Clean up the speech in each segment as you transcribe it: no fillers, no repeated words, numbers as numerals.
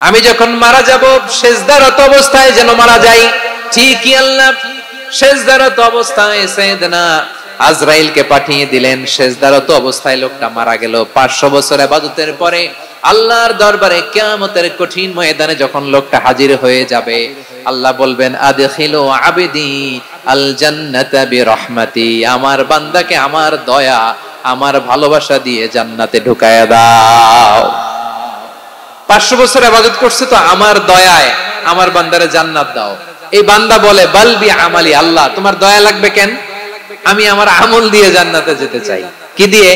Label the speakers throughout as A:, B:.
A: আমি যখন মারা যাব সেজদারত অবস্থায় যেন মারা যাই। ঠিকই আল্লাহ সেজদারত অবস্থায় সাইয়েদনা আজরাইলকে পাঠিয়ে দিলেন। সেজদারত অবস্থায় লোকটা মারা গেল। 500 বছর ইবাদতের পরে আল্লাহর দরবারে কিয়ামতের কঠিন ময়দানে যখন লোকটা হাজির হয়ে যাবে, আল্লাহ বলবেন আদখিলু আবদি আল জান্নাতা বিরহমাতি, আমার বান্দাকে আমার দয়া আমার ভালোবাসা দিয়ে জান্নাতে ঢুকায়া দাও। 500 বছর ইবাদত করছে তো আমার দয়ায় আমার বান্দারে জান্নাত দাও। এই বান্দা বলে বালবি আমালি, আল্লাহ তোমার দয়া লাগবে কেন, আমি আমার আমল দিয়ে জান্নাতে যেতে চাই। কি দিয়ে?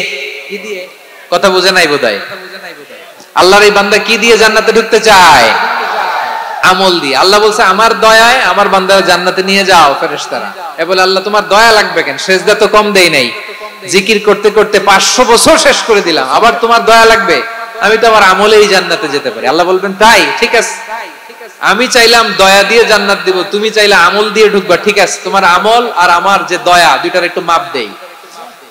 A: কথা বুঝে নাই বোধহয়। আল্লাহর এই বান্দা কি দিয়ে জান্নাতে ঢুকতে চায়? আমল দিয়ে। আল্লাহ বলছে আমার দয়ায় আমার বান্দারে জান্নাতে নিয়ে যাও। ফেরেশতারা এ বলে আল্লাহ তোমার দয়া লাগবে কেন, সেজদা তো কম দেই নাই, জিকির করতে করতে 500 বছর শেষ করে দিলাম, আবার তোমার দয়া লাগবে? আমি তো আমার আমলেই জান্নাতে যেতে পারি। আল্লাহ বলবেন তাই, ঠিক আছে, আমি চাইলাম দয়া দিয়ে জান্নাত দিব, তুমি চাইলে আমল দিয়ে ঢুকবা, ঠিক আছে, তোমার আমল আর আমার যে দয়া দুইটার একটু মাপ দেই।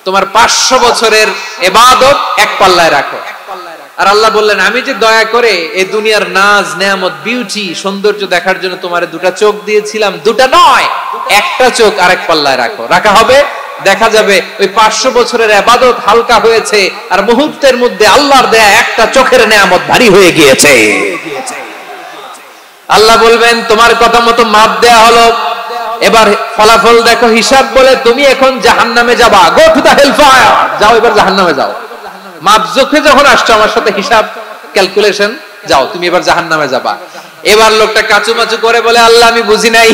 A: তোমার 500 বছরের ইবাদত এক পাল্লায় রাখো। আর আল্লাহ বললেন আমি যে দয়া করে এই দুনিয়ার নাজ নেয়ামত বিউটি সৌন্দর্য দেখার জন্য তোমারে দুটা চোখ দিয়েছিলাম, দুটা নয় একটা চোখ আরেক পাল্লায় রাখো। রাখা হবে, দেখা যাবে ওই 500 বছরের ইবাদত হালকা হয়েছে আর মুহূর্তের মধ্যে আল্লাহর দেয়া একটা চোখের নেয়ামত ভারী হয়ে গিয়েছে। আল্লাহ বলবেন তোমার কথা মতো মাপ দেয়া হলো, এবার ফলাফল দেখো, হিসাব বলে তুমি এখন জাহান্নামে যাবা, go to the hell fire, যাও এবার জাহান্নামে যাও। মাপ জোখে যখন আসছো আমার সাথে হিসাব ক্যালকুলেশন, যাও তুমি এবার জাহান্নামে যাবা। এবার লোকটা কাচুমাচু করে বলে আল্লাহ আমি বুঝি নাই,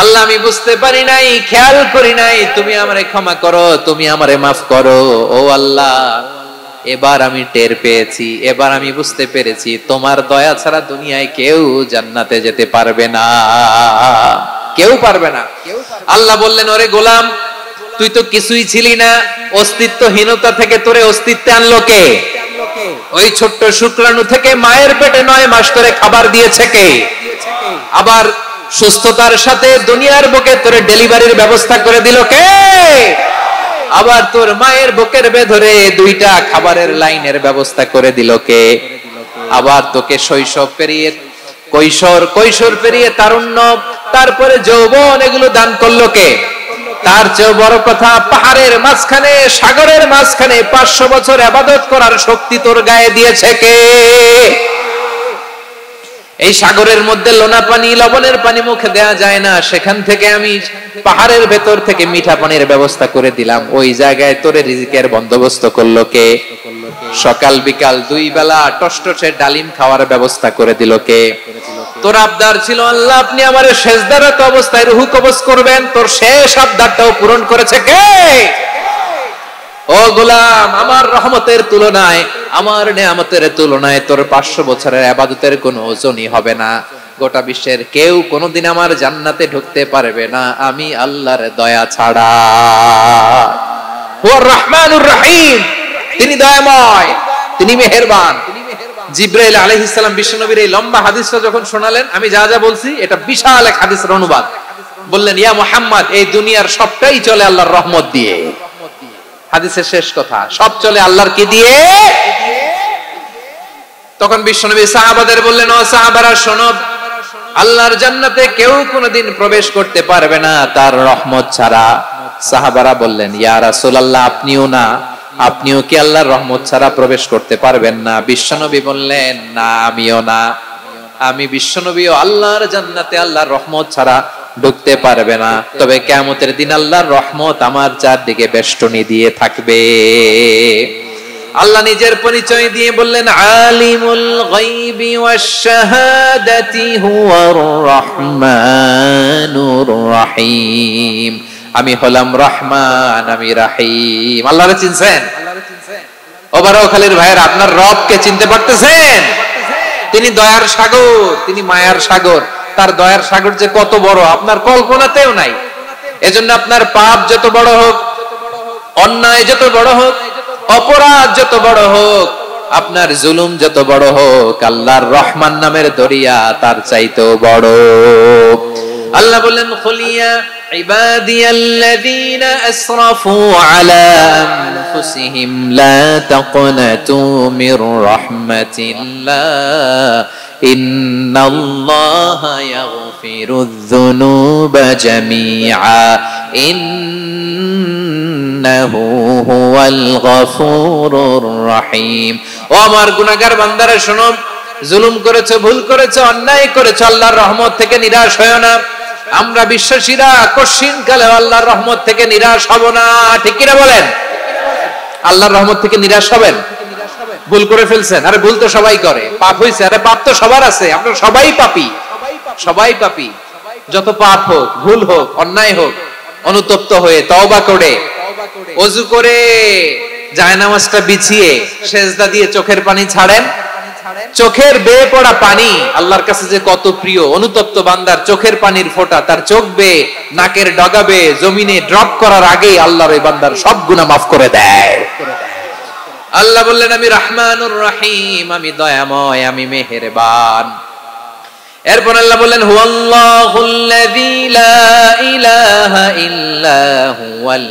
A: আল্লাহ আমি বুঝতে পারি নাই, খেয়াল করি নাই, তুমি আমারে ক্ষমা করো, তুমি আমারে মাফ করো। ও আল্লাহ এবার আমি টের পেয়েছি, এবার আমি বুঝতে পেরেছি তোমার দয়া ছাড়া দুনিয়ায় কেউ জান্নাতে যেতে পারবে না, কেউ পারবে না। আল্লাহ বললেন ওরে গোলাম তুই তো কিছুই ছিলি না, অস্তিত্বহীনতা থেকে তোরে অস্তিত্বে আনলো কে? ওই ছোট্ট শুক্রাণু থেকে মায়ের পেটে 9 মাস ধরে খাবার দিয়েছে কে? আবার সুস্থতার সাথে দুনিয়ার বুকে তোরে ডেলিভারির ব্যবস্থা করে দিল কে? আবার তোর মায়ের বুকের ভেতরে 2টা খাবারের লাইনের ব্যবস্থা করে দিল কে? আবার তোকে শৈশব পেরিয়ে কৈশোর পেরিয়ে তারুণ্য, তারপরে যৌবন, এগুলো দান করলো কে? তার চেয়ে বড় কথা, পাহাড়ের মাঝখানে সাগরের মাঝখানে 500 বছর ইবাদত করার শক্তি তোর গায়ে দিয়েছে কে? এই সাগরের মধ্যে লোনা পানি লবণের পানি মুখে দেয়া যায় না, সেখান থেকে আমি পাহাড়ের ভেতর থেকে মিঠা পানির ব্যবস্থা করে দিলাম। ওই জায়গায় তোরে রিজিকের বন্দোবস্ত করলো কে? সকাল বিকাল 2 বেলা টসটসে ডালিম খাওয়ার ব্যবস্থা করে দিল কে? তোর আবদার ছিল আল্লাহ আপনি আমারে সেজদারত অবস্থায় রূহ কবজ করবেন, তোর শেষ আবদারটাও পূরণ করেছে কে? ও গোলাম আমার রহমতের তুলনায়, আমার নেয়ামতের তুলনায় তোর 500 বছরের ইবাদতের কোনো ওজনই হবে না। গোটা বিশ্বের কেউ কোনোদিন আমার জান্নাতে ঢুকতে পারবে না আমি আল্লাহর দয়া ছাড়া। হুয়া রহমানুর রহিম, তিনি দয়াময়, তিনি মেহেরবান। জিবরাইল আলাইহিস সালাম বিশ্বনবীর এই লম্বা হাদিসটা যখন শোনালেন, আমি যা যা বলছি এটা বিশাল এক হাদিসের অনুবাদ। বললেন ইয়া মুহাম্মদ এই দুনিয়ার সবটাই চলে আল্লাহর রহমত দিয়ে। হাদিসের শেষ কথা, সব চলে আল্লাহর কি দিয়ে? তখন বিশ্বনবী সাহাবাদের বললেন ও সাহাবারা শোনো, আল্লাহর জান্নাতে কেউ কোনোদিন প্রবেশ করতে পারবে না তার রহমত ছাড়া। সাহাবারা বললেন ইয়া রাসূলুল্লাহ আপনিও না, আপনিও কি আল্লাহর রহমত ছাড়া প্রবেশ করতে পারবেন না? বিশ্বনবী বললেন না আমিও না, আমি বিশ্বনবীও আল্লাহর জান্নাতে আল্লাহর রহমত ছাড়া ঢুকতে পারবে না, তবে কিয়ামতের দিন আল্লাহর রহমত আমার চারদিকে বেষ্টনী দিয়ে থাকবে। আল্লাহ নিজের পরিচয় দিয়ে বললেন আলিমুল গায়বি ওয়াশ শাহাদাতি হুয়ার রহমানুর রহিম, আমি হলাম রহমান, আমি রহিম। আল্লাহরে চিনছেন? ও বারোখালীর ভাইয়ের আপনার রবকে চিনতে পারতেছেন? তিনি দয়ার সাগর, তিনি মায়ার সাগর। তার দয়ার সাগর যে কত বড় আপনার কল্পনাতেও নাই। এজন্য আপনার পাপ যত বড় হোক, অন্যায় যত বড় হোক, অপরাধ যত বড় হোক, আপনার জুলুম যত বড় হোক, আল্লাহর রহমান নামের দরিয়া তার চাইতেও বড়। আল্লাহ বললেন খুলিয়া ইবাদিয়াল্লাযীনা আসরাফু আলা আনফুসিহিম লা তাকনাতু মির রাহমাতিল্লাহ ইন্নাল্লাহা ইয়াগফিরুয যুনুবা জামিআ ইন্নাহু হুয়াল গফুরুর রহিম। ও আমার গুনাহগার বান্দারা শোনো, জুলুম করেছো, ভুল করেছো, অন্যায় করেছো, আল্লাহর রহমত থেকে নিরাশ হয়ো না। আমরা বিশ্বাসীরা কশিনকালে আল্লাহর রহমত থেকে নিরাশ হব না, ঠিক কিনা বলেন? আল্লাহর রহমত থেকে নিরাশ হবেন? ভুল করে ফেলছেন, আরে ভুল তো সবাই করে, পাপ হইছে, আরে পাপ তো সবার আছে, আমরা সবাই পাপী, সবাই পাপী। যত পাপ হোক, ভুল হোক, অন্যায় হোক, অনুতপ্ত হয়ে তওবা করে ওযু করে জায়নামাজটা বিছিয়ে সেজদা দিয়ে চোখের পানি ছাড়েন। চোখের বেয়ে পড়া পানি আল্লাহর কাছে যে কত প্রিয়। অনুতপ্ত বান্দার চোখের পানির ফোঁটা তার চোখ বেয়ে নাকের ডগা বেয়ে জমিনে ড্রপ করার আগেই আল্লাহর ওই বান্দার সব গুনাহ মাফ করে দেয়। আল্লাহ বললেন আমি রহমানুর রহিম, আমি দয়াময়, আমি মেহেরবান। এরপর আল্লাহ বললেন হুয়াল্লাহুল্লাযী লা ইলাহা ইল্লা হুয়াল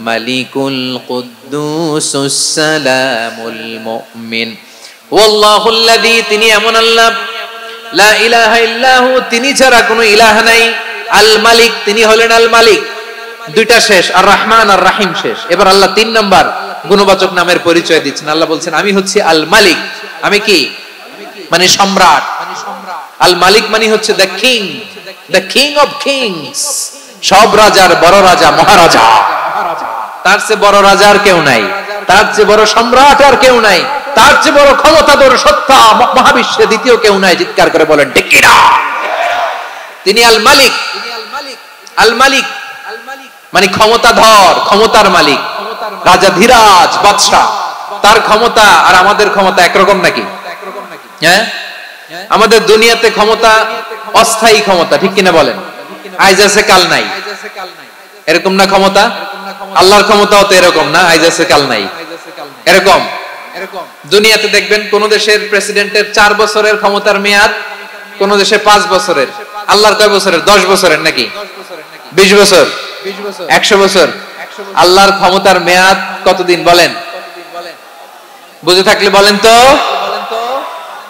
A: মালিকুল কুদ্দুসুস সালামুল মুমিন। ওয়াল্লাহুল্লাযী, তিনি এমন আল্লাহ, লা ইলাহা ইল্লাহু, তিনি ছাড়া কোনো ইলাহ নাই, আল মালিক, তিনি হলেন আল মালিক। দুইটা শেষ, আর রহমান আর রাহিম শেষ। এবার আল্লাহ 3 নাম্বার গুণবাচক নামের পরিচয় দিচ্ছেন। আল্লাহ বলছেন আমি হচ্ছি আল মালিক। আমি কি? মানে সম্রাট। আল মালিক মানে হচ্ছে the king, the king of kings, সব রাজার বড় রাজা, মহারাজা। তার চেয়ে বড় রাজা আর কেউ নাই, তার চেয়ে বড় সম্রাট আর কেউ নাই, তার চেয়ে বড় ক্ষমতাধর সত্তা মহাবিশ্বে দ্বিতীয় কেউ নাই। চিৎকার করে বলেন ঠিক কিনা? তিনি আল মালিক। আল মালিক মানে ক্ষমতাধর, ক্ষমতার মালিক, রাজা ধীরাজ বাদশা। তার ক্ষমতা আর আমাদের ক্ষমতা একরকম নাকি? হ্যাঁ, আমাদের দুনিয়াতে ক্ষমতা অস্থায়ী ক্ষমতা, ঠিক কিনা বলেন? আইজ আছে কাল নাই, এরকম না ক্ষমতা? আল্লাহর ক্ষমতাও তো এরকম না, আইজ আছে কাল নাই এরকম। দুনিয়াতে দেখবেন কোন দেশের প্রেসিডেন্টের 4 বছরের ক্ষমতার মেয়াদ, কোন দেশে 5 বছরের। আল্লাহর কয় বছরের? 10 বছরের নাকি 20 বছর, 100 বছর। আল্লাহর ক্ষমতার মেয়াদ কতদিন বলেন? বুঝে থাকলে বলেন তো।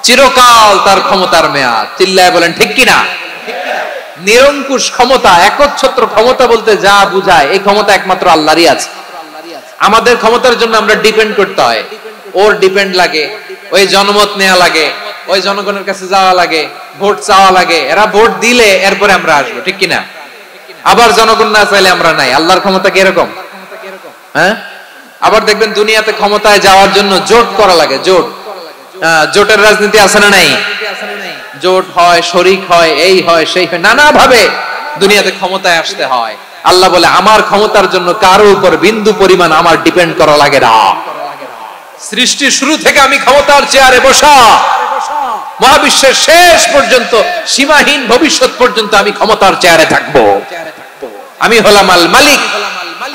A: চিরকাল তার ক্ষমতার মেয়াদ। চিল্লায় বলেন ঠিক কিনা? নিরঙ্কুশ ক্ষমতা, একচ্ছত্র ক্ষমতা বলতে যা বুঝায়, এই ক্ষমতা একমাত্র আল্লাহরই আছে। আমাদের ক্ষমতার জন্য আমরা ডিপেন্ড করতে হয়, ওর ডিপেন্ড লাগে, ওই জনমত নেওয়া লাগে, ওই জনগণের কাছে যাওয়া লাগে, ভোট চাওয়া লাগে, এরা ভোট দিলে এরপরে আমরা আসবো, ঠিক কিনা? আবার জনগণ না চাইলে আমরা নাই। আল্লাহর ক্ষমতা কি এরকম? হ্যাঁ, আবার দেখবেন দুনিয়াতে ক্ষমতায় যাওয়ার জন্য জোট করা লাগে। জোট, জোটের রাজনীতি আছে না নাই? জোট হয়, শরিক হয়, এই হয়, সেই হয়, নানা ভাবে দুনিয়াতে ক্ষমতায় আসতে হয়। আল্লাহ বলে আমার ক্ষমতার জন্য কারো উপর বিন্দু পরিমাণ আমার ডিপেন্ড করা লাগে না। সৃষ্টির শুরু থেকে আমি ক্ষমতার চেয়ারে বসা, মহাবিশ্বের শেষ পর্যন্ত, সীমাহীন ভবিষ্যৎ পর্যন্ত আমি ক্ষমতার চেয়ারে থাকবো। আমি হলাম আল মালিক।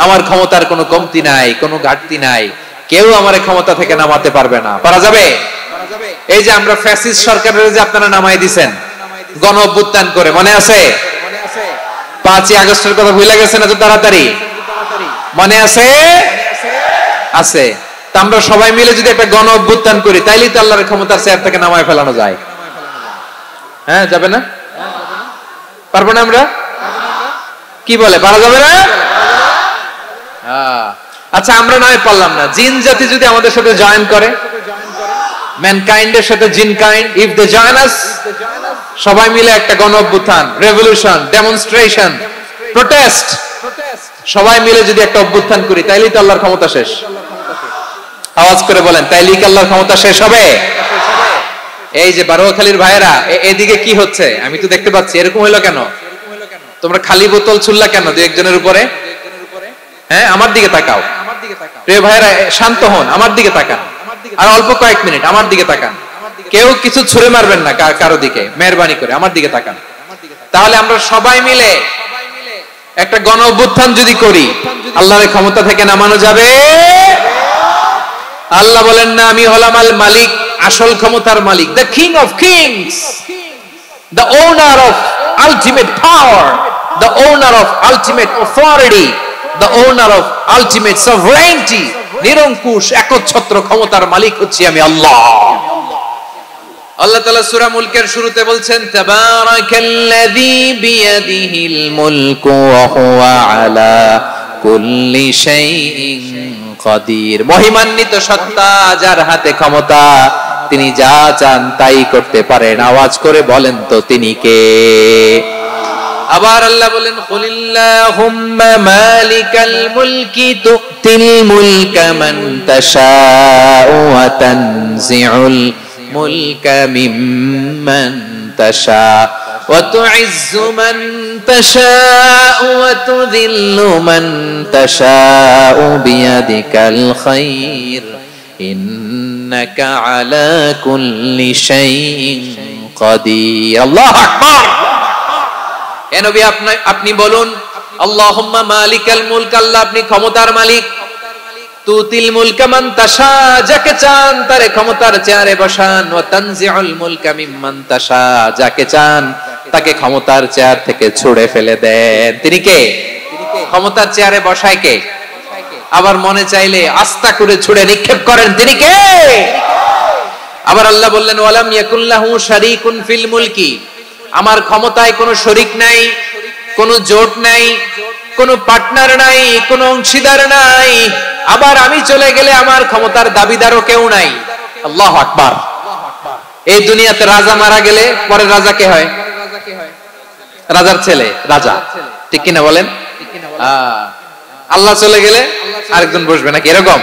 A: আমার ক্ষমতার কোনো কমতি নাই, কোনো ঘাটতি নাই। কেউ আমার ক্ষমতা থেকে নামাতে পারবে না। পারা যাবে? এই যে আমরা ফ্যাসিস্ট সরকারের যে আপনারা নামাই দিছেন গণ অভ্যুত্থান করে, মনে আছে? 5ই আগস্টের কথা ভুলে গেছেন এত তাড়াতাড়ি? মনে আছে? আছে। তা আমরা সবাই মিলে যদি একটা গণ অভ্যুত্থান করি, তাইলেই তো আল্লাহর ক্ষমতার চেয়ার থেকে নামায় ফেলানো যায়। হ্যাঁ, যাবে না? পারবো না আমরা? কি বলে, পারা যাবে না? আচ্ছা, আমরা নয় পারলাম না, জিন জাতি যদি আমাদের সাথে জয়েন করে, ম্যানকাইন্ডের সাথে জিনকাইন্ড, ইফ দে জয়েন আস, সবাই মিলে একটা গণ অভ্যুত্থান, রেভলিউশন, ডেমনস্ট্রেশন, প্রোটেস্ট, সবাই মিলে যদি একটা অভ্যুত্থান করি, তাইলেই তো আল্লাহর ক্ষমতা শেষ। আওয়াজ করে বলেন, তাইলেই কি আল্লাহর ক্ষমতা শেষ হবে? এই যে বারোয়াখালীর ভাইয়েরা, এদিকে কি হচ্ছে আমি তো দেখতে পাচ্ছি, এরকম হইলো কেন? তোমরা খালি বোতল ছুড়লা কেন 2-1 উপরে? হ্যাঁ, আমার দিকে তাকাও। প্রিয় ভাইয়েরা, শান্ত হন, আমার দিকে তাকান, আর অল্প কয়েক মিনিট আমার দিকে তাকান। কেউ কিছু ছুঁড়ে মারবেন না কারো দিকে, মেহরবানি করে আমার দিকে তাকান। তাহলে আমরা সবাই মিলে একটা গণ অভ্যুত্থান যদি করি, আল্লাহর ক্ষমতা থেকে নামানো যাবে? আল্লাহ বলেন না আমি হলাম আল মালিক, আসল ক্ষমতার মালিক, the king of kings, the owner of ultimate power, the owner of ultimate authority, the owner of ultimate sovereignty, নিরঙ্কুশ একচ্ছত্র ক্ষমতার মালিক হচ্ছি আমি আল্লাহ। আল্লাহ তাআলা সূরা মুলকের শুরুতে বলছেন তাবারাকাল্লাযী বিয়াদিহিল মুলকু ওয়া হুয়া আলা কুল্লি শাইইন কাদির। মহিমান্বিত সত্তা, যার হাতে ক্ষমতা, তিনি যা চান তাই করতে পারেন। আওয়াজ করে বলেন তো তিনি কে? আবার আল্লাহ বলেন কুলিল্লাহুম্মা মালিকাল মুলকি তুতিল মুলকা মান তাশাউ ওয়া তানজিউল মুলকা মিম্মান তাশা ওয়া তুইজ্জু মান তাশাউ ওয়া তুযিল্লু মান তাশাউ বিয়াদিকাল খায়র ইন্নাকা আলা কুল্লি শাইইন কাদির। আল্লাহু আকবার। হে নবী, আপনি বলুন আল্লাহুম্মা মালিকাল মুলক, আল্লাহ আপনি ক্ষমতার মালিক। তুতিল মুলকা মান তাশা, যাকে চান তারে ক্ষমতার চেয়ারে বসান। ওয়া তানজিউল মুলকা মিম্মান তাশা, যাকে চান তাকে ক্ষমতার চেয়ার থেকে ছুঁড়ে ফেলে দেন। তিনি কে? ক্ষমতার চেয়ারে বসায় কে? আবার মনে চাইলে আস্তা করে ছুঁড়ে নিক্ষেপ করেন, তিনি কে? আবার আল্লাহ বললেন ওয়ালাম ইয়াকুল্লাহু শারীকুন ফিল মুলকি, আমার ক্ষমতায় কোনো শরীক নাই, কোনো জোট নাই, কোনো পার্টনার নাই, কোনো অংশীদার নাই। আবার আমি চলে গেলে আমার ক্ষমতার দাবিদারও কেউ নাই। আল্লাহু আকবার। এই দুনিয়াতে রাজা মারা গেলে পরে রাজা কে হয়? রাজার ছেলে রাজা, ঠিক কিনা বলেন? আল্লাহ চলে গেলে আরেকজন বসবে নাকি এরকম?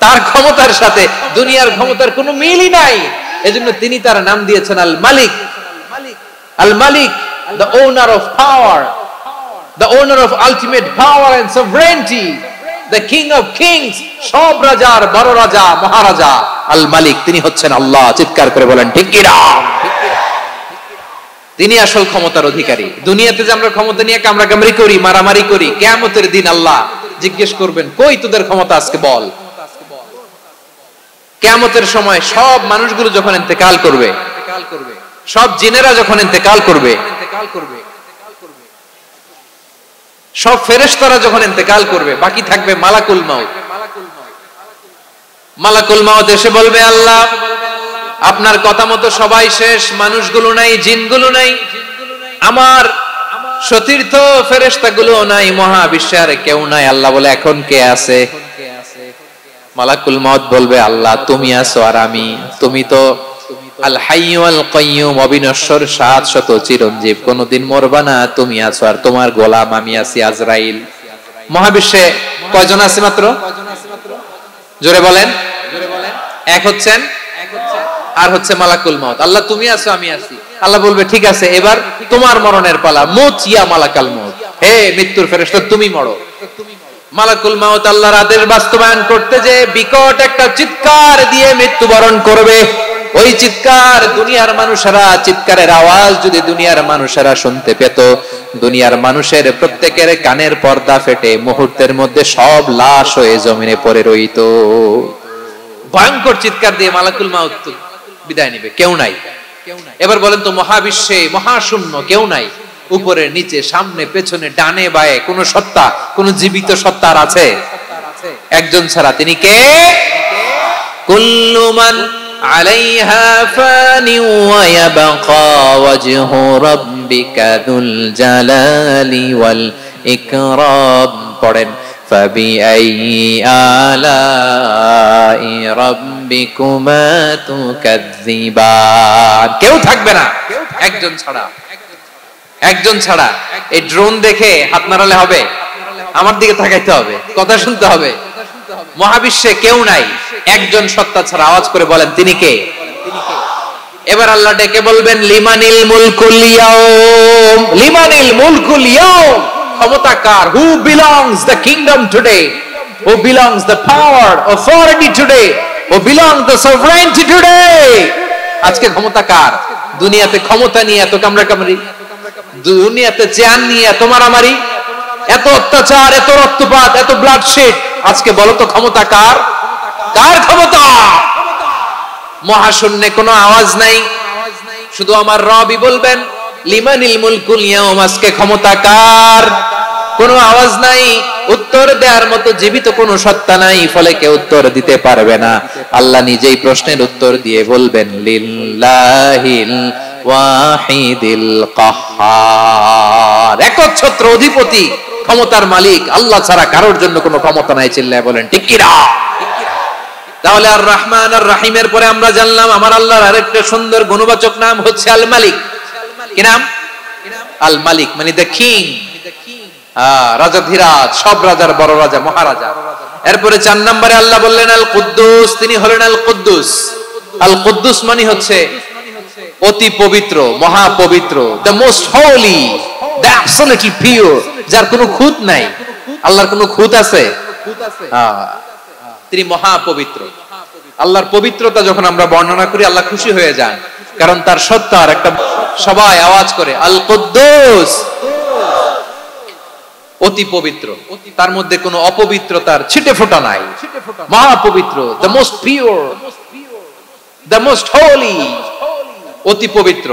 A: তার ক্ষমতার সাথে দুনিয়ার ক্ষমতার কোনো মিলই নাই। এজন্য তিনি তার নাম দিয়েছেন আল মালিক। আল মালিক, the owner of power, the owner of ultimate power and sovereignty, the king of kings, সব রাজার বড় রাজা, মহারাজা আল মালিক, তিনি হচ্ছেন আল্লাহ। চিৎকার করে বলেন ঠিক কিনা? তিনি আসল ক্ষমতার অধিকারী। দুনিয়াতে যে আমরা ক্ষমতা নিয়ে কামড়াকামড়ি করি, মারামারি করি, কিয়ামতের দিন আল্লাহ জিজ্ঞেস করবেন কই তোদের ক্ষমতা, আজকে বল। কিয়ামতের সময় সব মানুষগুলো যখন ইন্তেকাল করবে, সব জিনেরা যখন ইন্তেকাল করবে, সব ফেরেশতারা যখন ইন্তেকাল করবে, বাকি থাকবে মালাকুল মাউত। মালাকুল মাউত এসে বলবে আল্লাহ আপনার কথা মতো সবাই শেষ, মানুষগুলো নাই, জিনগুলো নাই, আমার সতীর্থ ফেরেশতাগুলো নাই, মহাবিশ্বে আর কেউ নাই। আল্লাহ বলে এখন কে আছে? মালাকুল মাউত বলবে আল্লাহ তুমি আছো আর আমি। তুমি তো আল হাইয়্যু আল কাইয়্যুম, অবিনশ্বর, শাশ্বত, চিরঞ্জীব, কোনদিন মরবা না, তুমি আছো আর তোমার গোলাম আমি আছি আজরাইল। মহাবিশ্বে কয়জন আছে মাত্র? জোরে বলেন। এক হচ্ছেন আর হচ্ছে মালাকুল মাউত। আল্লাহ তুমি আছো আমি আছি। আল্লাহ বলবে ঠিক আছে এবার তোমার মরণের পালা, মুত ইয়া মালাকাল মাউত, হে মৃত্যুর ফেরেশতা তুমি মরো। মালাকুল মাউত আল্লাহর আদেশ বাস্তবায়ন করতে যে বিকট একটা চিৎকার দিয়ে মৃত্যুবরণ করবে। ওই চিৎকার দুনিয়ার মানুষেরা, চিৎকারের আওয়াজ যদি দুনিয়ার মানুষেরা শুনতে পেত, দুনিয়ার মানুষের প্রত্যেকের কানের পর্দা ফেটে মুহূর্তের মধ্যে সব লাশ হয়ে জমিনে পড়ে রইত। ভয়ঙ্কর চিৎকার দিয়ে মালাকুল মাউত বিদায় নেবে, কেউ নাই। এবার বলেন তো মহাবিশ্বে মহাশূন্য, কেউ নাই, উপরে নিচে সামনে পেছনে ডানে বায়ে কোন সত্তা, কোন জীবিত সত্তার আছে? একজন ছাড়া, তিনি কে? কুল্লু মান আলাইহা ফানি ওয়া ইয়াবকা ওয়াজহু রাব্বিকা যুল জালালি ওয়াল ইকরাম। পড়েন ফাবিআইয়ি আলাই রাব্বিকুমা তুকাযযিবান। কেউ থাকবে না, একজন ছাড়া, একজন ছাড়া। এই ড্রোন দেখে হাত নাড়ালে হবে? আমার দিকে তাকাইতে হবে, কথা শুনতে হবে। মহাবিশ্বে কেউ নাই, একজন সত্তা ছাড়া। আওয়াজ করে বলেন তিনি কে? এবার আল্লাহ ডেকে বলবেন লিমানিল মুলকুল ইয়াউম, লিমানিল মুলকুল ইয়াউম, ক্ষমতা কার? Who belongs the kingdom today, who belongs the power authority today, who belongs the sovereignty today. আজকে ক্ষমতা কার? দুনিয়াতে ক্ষমতা নিয়ে এত কামড়াকামড়ি, দুনিয়াতে চেয়ার নিয়ে এত মারামারি, এত অত্যাচার, এত রক্তপাত, এত ব্লাডশেড। আজকে বলো তো ক্ষমতা কার? কার ক্ষমতা? মহাশূন্যে কোনো আওয়াজ নাই, শুধু আমার রবই বলবেন লিমানিল মুলকুল ইয়াউম, আজকে ক্ষমতা কার? কোনো আওয়াজ নাই, উত্তর দেওয়ার মতো জীবিত কোনো সত্তা নাই, ফলে কেউ উত্তর দিতে পারবে না। আল্লাহ নিজেই প্রশ্নের উত্তর দিয়ে বলবেন লিল্লাহিল ওয়াহিদিল কাহ্হার, একচ্ছত্র অধিপতি, ক্ষমতার মালিক আল্লাহ ছাড়া কারোর জন্য কোনো ক্ষমতা নাই। চিল্লায় বলেন ঠিক কি না? তাহলে আর রহমান আর রহিমের পরে আমরা জানলাম আমার আল্লাহর আরেকটা সুন্দর গুণবাচক নাম হচ্ছে আল মালিক। কি নাম? আল মালিক মানে দ্য কিং, রাজাধিরাজ, সব রাজার বড় রাজা, মহারাজা। এরপরে 4 নম্বরে আল্লাহ বললেন আল কুদ্দুস, তিনি হলেন আল কুদ্দুস। আল কুদ্দুস মানে হচ্ছে অতি পবিত্র, মহা পবিত্র, the most Holi, the absolutely pure, যার কোনো খুঁত নাই। আল্লাহর কোনো খুঁত আছে? তিনি মহা পবিত্র। আল্লাহর পবিত্রতা যখন আমরা বর্ণনা করি আল্লাহ খুশি হয়ে যান, কারণ তার সত্তার একটা, সবাই আওয়াজ করে আল কুদ্দুস, অতি পবিত্র, তার মধ্যে কোনো অপবিত্রতার ছিটে ফোঁটা নাই, মহা পবিত্র, the most pure, the most Holi, অতি পবিত্র।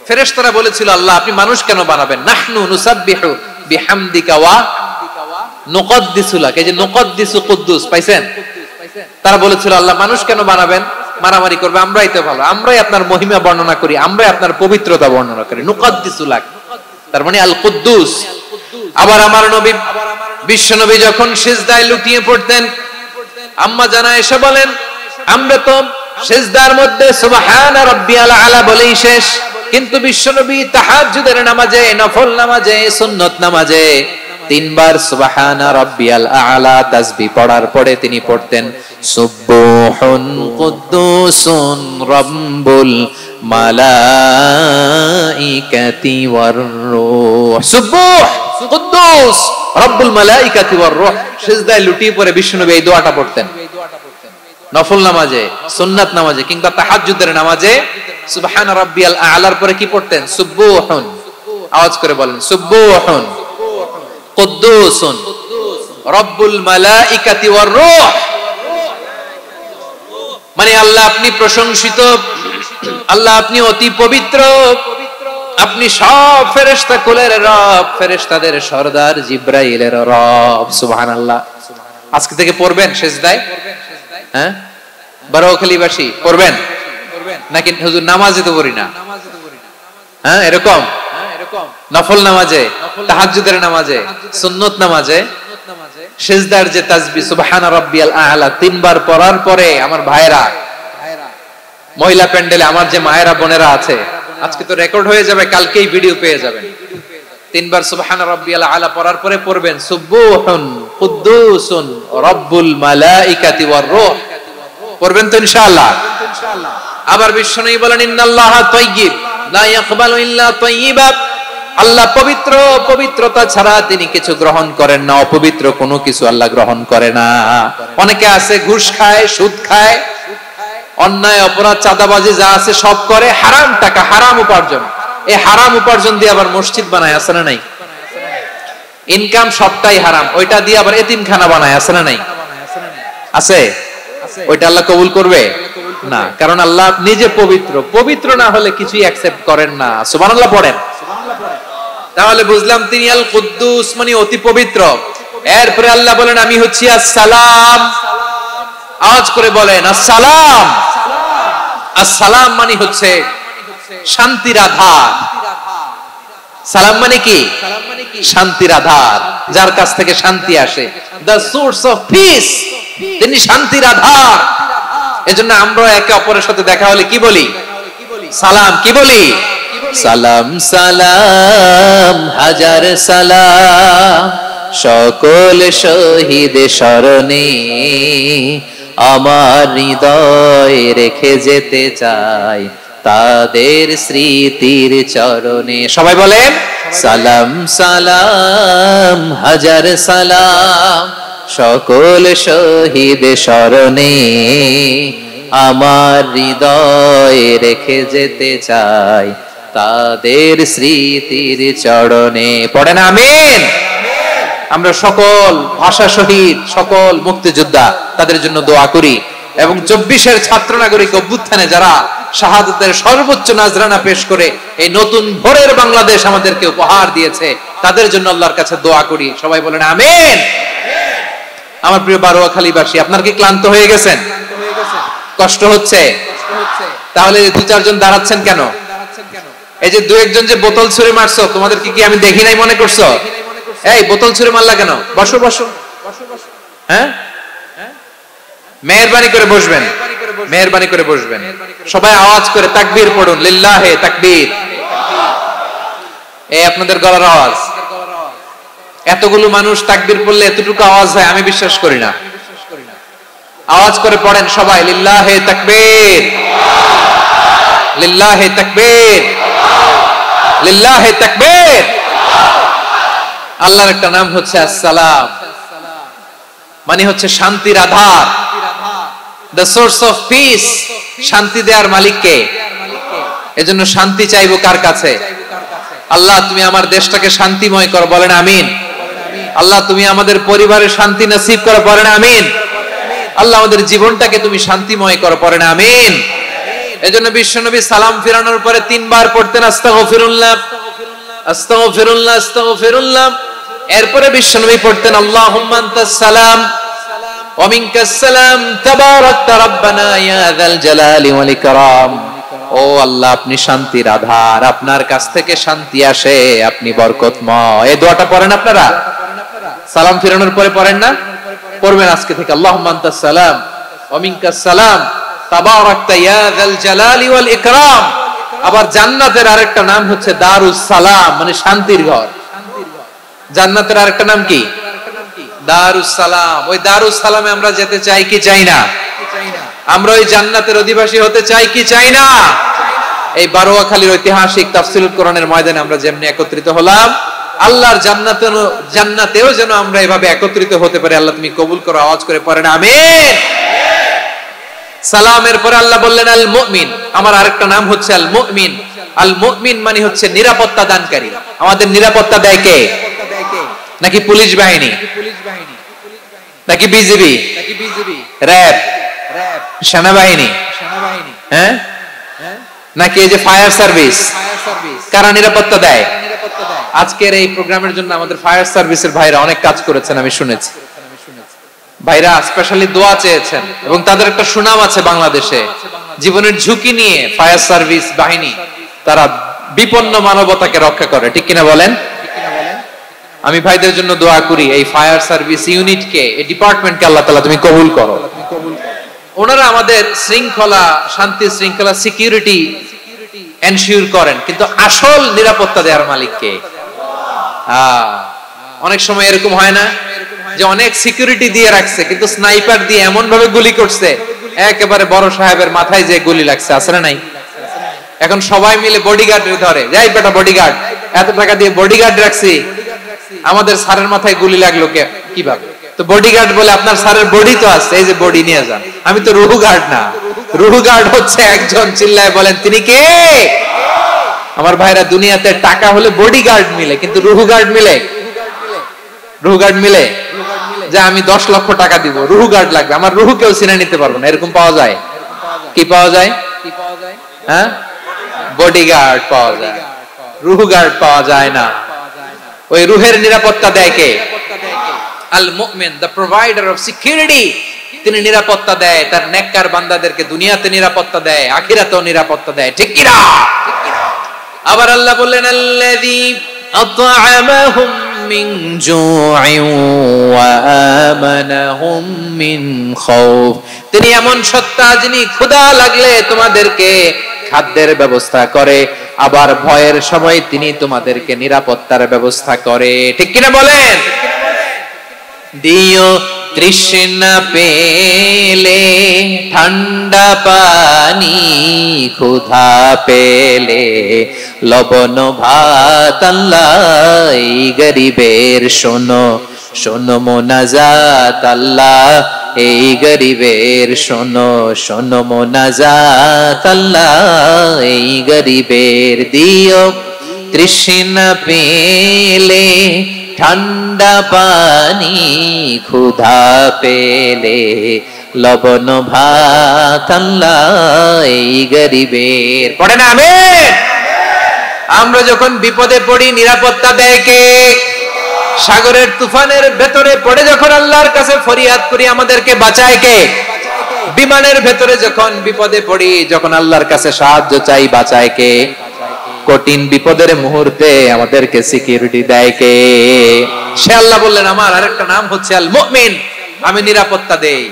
A: ফেরেশতারা বলেছিল আল্লাহ আপনি মানুষ কেন বানাবেন? নাহনু নুসাব্বিহু বিহামদিকা ওয়া নুকদ্দিসু লাক, এই যে নুকদ্দিসু কুদ্দুস পাইছেন? তারা বলেছিল আল্লাহ মানুষ কেন বানাবেন? মারামারি করবে, আমরাই তো ভালো, আমরাই আপনার মহিমা বর্ণনা করি, আমরাই আপনার পবিত্রতা বর্ণনা করি। নুকদ্দিসু লাক তার মানে আল কুদ্দুস। আবার আমার নবী, বিশ্ব নবী যখন সিজদায় লুটিয়ে পড়তেন, আম্মা জানা এসে বলেন আমরা তো সিজদার মধ্যে সুবহান রাব্বিয়াল আলা বলেই শেষ, কিন্তু বিশ্ব নবী তাহাজ্জুদের নামাজে, নফল নামাজে, সুন্নত নামাজে 3 বার সুবহান রাব্বিয়াল আলা তাসবিহ পড়ার পরে তিনি পড়তেন সুবহুন কুদ্দুসুন রাব্বুল মালাইকাতি ওয়ার রূহ, সুবহ কুদ্দুস রব্বুল মালাইকাতি ওয়ার রূহ। সিজদায় লুটিয়ে পড়ে বিশ্বনবী এই দোয়াটা পড়তেন নফল নামাজে, সুন্নাত নামাজে কিংবা তাহাজ্জুদের নামাজে। সুবহান রাব্বিয়াল আলার পরে কি পড়তেন? সুবহুন, আওয়াজ করে বলেন সুবহুন কুদ্দুসুন রব্বুল মালাইকাতি ওয়ার রূহ, মানে আল্লাহ আপনি প্রশংসিত, আল্লাহ আপনি অতি পবিত্র, আপনি সব ফেরেশতা কুলের রব, ফেরেশতাদের সরদার জিবরাইলের রব। সুবহানাল্লাহ। আজকে থেকে পড়বেন সিজদায়? হ্যাঁ, বারোখালীবাসী পড়বেন নাকি? হুজুর নামাজে তো পড়ি না। হ্যাঁ, এরকম নফল নামাজে, তাহাজ্জুদের নামাজে, সুন্নত নামাজে সিজদার যে তাসবিহ সুবহান রাব্বিয়াল আলা 3 বার পড়ার পরে আমার ভাইরা, মহিলা প্যান্ডেলে আমার যে মায়েরা বোনেরা আছে, আজকে তো রেকর্ড হয়ে যাবে, কালকেই ভিডিও পেয়ে যাবেন। 3 বার সুবহান রাব্বিয়াল আলা পড়ার পরে পড়বেন সুবহুন কুদ্দুসুন রব্বুল মালাইকাতি ওয়ার রূহ। পড়বেন তো ইনশাআল্লাহ? আবার বিশ্বনবী বলেন ইন্নাল্লাহা তাইয়্যিব লা ইয়াকবালু ইল্লা তাইয়্যিবা, আল্লাহ পবিত্র, পবিত্রতা ছাড়া তিনি কিছু গ্রহণ করেন না, অপবিত্র কোনো কিছু আল্লাহ গ্রহণ করে না। অনেকে আছে ঘুষ খায়, সুদ খায়, অন্যায় অপরাধ চাঁদাবাজি যা আছে সব করে, হারাম টাকা, হারাম উপার্জন, এই হারাম উপার্জন দিয়ে আবার মসজিদ বানায়, আছে না নাই? ইনকাম সবটাই হারাম, ওইটা দিয়ে আবার এতিমখানা বানায়, আছে না নাই? আছে। ওইটা আল্লাহ কবুল করবে না, কারণ আল্লাহ নিজে পবিত্র, পবিত্র না হলে কিছুই অ্যাকসেপ্ট করেন না। সুবহানাল্লাহ পড়েন। তাহলে বুঝলাম তিনি আল কুদ্দুস মানে অতি পবিত্র। এরপরে আল্লাহ বলেন আমি হচ্ছি আসসালাম, আওয়াজ করে বলেন আসসালাম। আসসালাম মানে হচ্ছে শান্তির আধার। সালাম মানে কি? শান্তির আধার, যার কাছ থেকে শান্তি আসে, দ্য সোর্স অফ পিস, তিনি শান্তির আধার। এজন্য আমরা একে অপরের সাথে দেখা হলে কি বলি? সালাম। কি বলি? সালাম সালাম হাজার সালাম, সকল শহীদ স্মরণে আমার হৃদয় রেখে যেতে চাই তাদের স্মৃতির চরণে। সবাই বলেন সালাম সালাম হাজার সালাম, সকল শহীদ স্মরণে আমার হৃদয় রেখে যেতে চাই তাদের স্মৃতির চরণে। পড়েন আমিন। আমরা সকল ভাষা শহীদ, সকল মুক্তিযোদ্ধা, তাদের জন্য দোয়া করি এবং 24-এর ছাত্র নাগরিক অভ্যুত্থানে যারা শাহাদাতের সর্বোচ্চ নাজরানা পেশ করে এই নতুন ভোরের বাংলাদেশ আমাদেরকে উপহার দিয়েছে, তাদের জন্য আল্লাহর কাছে দোয়া করি। সবাই বলেন আমিন। আমার প্রিয় বারোয়াখালীবাসী, আপনার কি ক্লান্ত হয়ে গেছেন? কষ্ট হচ্ছে? তাহলে দু চারজন দাঁড়াচ্ছেন কেন? এই যে দু একজন যে বোতল ছুঁড়ে মারছো, তোমাদের কি আমি দেখি নাই মনে করছো? এই বোতল ছুঁড়ে মারলা কেন? বসো বসো। হ্যাঁ, মেহেরবানি করে বসবেন, মেহেরবানি করে বসবেন। সবাই আওয়াজ করে তাকবীর পড়ুন, লিল্লাহে তাকবীর। এই আপনাদের গলার আওয়াজ। এতগুলো মানুষ তাকবীর পড়লে এতটুকু আওয়াজ হয় আমি বিশ্বাস করি না। আওয়াজ করে পড়েন সবাই, লিল্লাহে তাকবীর, লিল্লাহে তাকবীর, লিল্লাহে তাকবীর। আল্লাহর একটা নাম হচ্ছে আসসালাম, মানে হচ্ছে শান্তির আধার, the source of peace। শান্তি দেওয়ার মালিক কে? এজন্য শান্তি চাইবো কার কাছে? আল্লাহ তুমি আমার দেশটাকে শান্তিময় করো, বলেন আমিন। আল্লাহ তুমি আমাদের পরিবারে শান্তি নসিব করো, বলেন আমিন। আল্লাহ আমাদের জীবনটাকে তুমি শান্তিময় করো, পড়েন আমিন। এজন্য বিশ্বনবী সালাম ফিরানোর পরে 3 বার পড়তেন আস্তাগফিরুল্লাহ, আস্তাগফিরুল্লাহ, আস্তাগফিরুল্লাহ। এরপরে বিশ্বনবী পড়তেন আল্লাহুম্মা আনতাস সালাম ওয়া মিনকাস সালাম তাবারাকতা রাব্বানা ইয়া যাল জালালি ওয়াল ইকরাম। ও আল্লাহ আপনি শান্তির আধার, আপনার কাছ থেকে শান্তি আসে, আপনি বরকতময়। এই দোয়াটা পড়েন আপনারা সালাম ফিরানোর পরে, পড়েন না? পড়বেন আজকে থেকে, আল্লাহুম্মা আনতাস সালাম ওয়া মিনকাস সালাম তাবারাকতা ইয়া যাল জালালি ওয়াল ইকরাম। আবার জান্নাতের আরেকটা নাম হচ্ছে দারুস সালাম, মানে শান্তির ঘর। জান্নাতের আরেকটা নাম কি? দারুস সালাম। ওই দারুস সালামে আমরা যেতে চাই কি চাই না? আমরা ওই জান্নাতের অধিবাসী হতে চাই কি চাই না? এই বারোয়াখালীর ঐতিহাসিক তাফসীরুল কোরআনের ময়দানে আমরা যেমনি একত্রিত হলাম, আল্লাহর জান্নাতেও যেন আমরা এভাবে একত্রিত হতে পারি। আল্লাহ তুমি কবুল করো। আওয়াজ করে পড়েন আমিন। সালামের পরে আল্লাহ বললেন আল মুমিন। আমার আরেকটা নাম হচ্ছে আল মুমিন। আল মুমিন মানে হচ্ছে নিরাপত্তা দানকারী। আমাদের নিরাপত্তা দেয় কে? নাকি পুলিশ বাহিনী, নাকি বিজিবি, র‍্যাব, সেনাবাহিনী, হ্যাঁ, নাকি এই যে ফায়ার সার্ভিস? কারা নিরাপত্তা দেয়? আজকের এই প্রোগ্রামের জন্য আমাদের ফায়ার সার্ভিসের ভাইরা অনেক কাজ করেছেন, আমি শুনেছি। ভাইরা স্পেশালি দোয়া চেয়েছেন এবং তাদের একটা সুনাম আছে বাংলাদেশে। জীবনের ঝুঁকি নিয়ে ফায়ার সার্ভিস বাহিনী তারা বিপন্ন মানবতাকে রক্ষা করে, ঠিক কিনা বলেন? আমি ভাইদের জন্য দোয়া করি, এই ফায়ার সার্ভিস ইউনিটকে, এই ডিপার্টমেন্টকে আল্লাহ তাআলা তুমি কবুল করো। ওনারা আমাদের শৃঙ্খলা, শান্তি শৃঙ্খলা, সিকিউরিটি এনশিওর করেন, কিন্তু আসল নিরাপত্তা দেওয়ার মালিক কে? অনেক সময় এরকম হয় না যে অনেক সিকিউরিটি দিয়ে রাখছে, কিন্তু স্নাইপার দিয়ে এমন ভাবে গুলি করছে একেবারে বড় সাহেবের মাথায় যে গুলি লাগছে, আছে না নাই? এখন সবাই মিলে বডিগার্ডের ধরে, যাই বেটা বডিগার্ড, এত টাকা দিয়ে বডিগার্ড রাখছি, আমাদের স্যারের মাথায় গুলি লাগলো কিভাবে? তো বডিগার্ড বলে আপনার স্যারের বডি তো আছে, এই যে বডি নিয়ে যান। আমি তো রুহু গার্ড না, রুহু গার্ড হচ্ছে একজন। চিল্লায় বলেন তিনি কে? আমার ভাইরা, দুনিয়াতে টাকা হলে বডিগার্ড মিলে, কিন্তু রুহু গার্ড মিলে? রুহু গার্ড মিলে যে আমি 10 লক্ষ টাকা দিব, রুহু গার্ড লাগবে, আমার রুহু কেউ চিনে নিতে পারবো না, এরকম পাওয়া যায়? কি পাওয়া যায়? হ্যাঁ, বডিগার্ড পাওয়া যায়, রুহু গার্ড পাওয়া যায় না। ওই রুহের নিরাপত্তা দেয় কে? আল মুমিন, দ্য প্রোভাইডার অফ সিকিউরিটি। তিনি নিরাপত্তা দেয় তার নেককার বান্দাদেরকে, দুনিয়াতে নিরাপত্তা দেয়, আখিরাতেও নিরাপত্তা দেয়, ঠিক কি না? আবার আল্লাহ বললেন আল্লাযী আত'আমাহুম মিন জু'ইন ওয়া আমানাহুম মিন খাউফ। তিনি এমন সত্তা যিনি ক্ষুধা লাগলে তোমাদেরকে খাদ্যের ব্যবস্থা করে, আবার ভয়ের সময় তিনি তোমাদেরকে নিরাপত্তার ব্যবস্থা করে, ঠিক কিনা বলেন? দিও তৃষ্ণা পেলে ঠান্ডা পানি, ক্ষুধা পেলে লবণ ভাত, আল্লাহ এই গরিবের শোনো শোনো মোনাজাত, আল্লাহ এই গরিবের শোনো শোনো মোনাজাত, আল্লাহ এই গরিবের। দিও তৃষ্ণা পেলে ঠান্ডা পানি, ক্ষুধা পেলে লবণ ভাত আল্লাহ এই গরিবের। পড়ে না আমিন? আমরা যখন বিপদে পড়ি নিরাপত্তা দেয় কে? সাগরের তুফানের ভেতরে পড়ে যখন আল্লাহর কাছে ফরিয়াদ করি আমাদেরকে বাঁচায় কে? বিমানের ভেতরে যখন বিপদে পড়ি, যখন আল্লাহর কাছে সাহায্য চাই, বাঁচায় কে? কঠিন বিপদের মুহূর্তে আমাদেরকে সিকিউরিটি দেয় কে? সে আল্লাহ বললেন আমার আরেকটা নাম হচ্ছে আল মুমিন, আমি নিরাপত্তা দেই।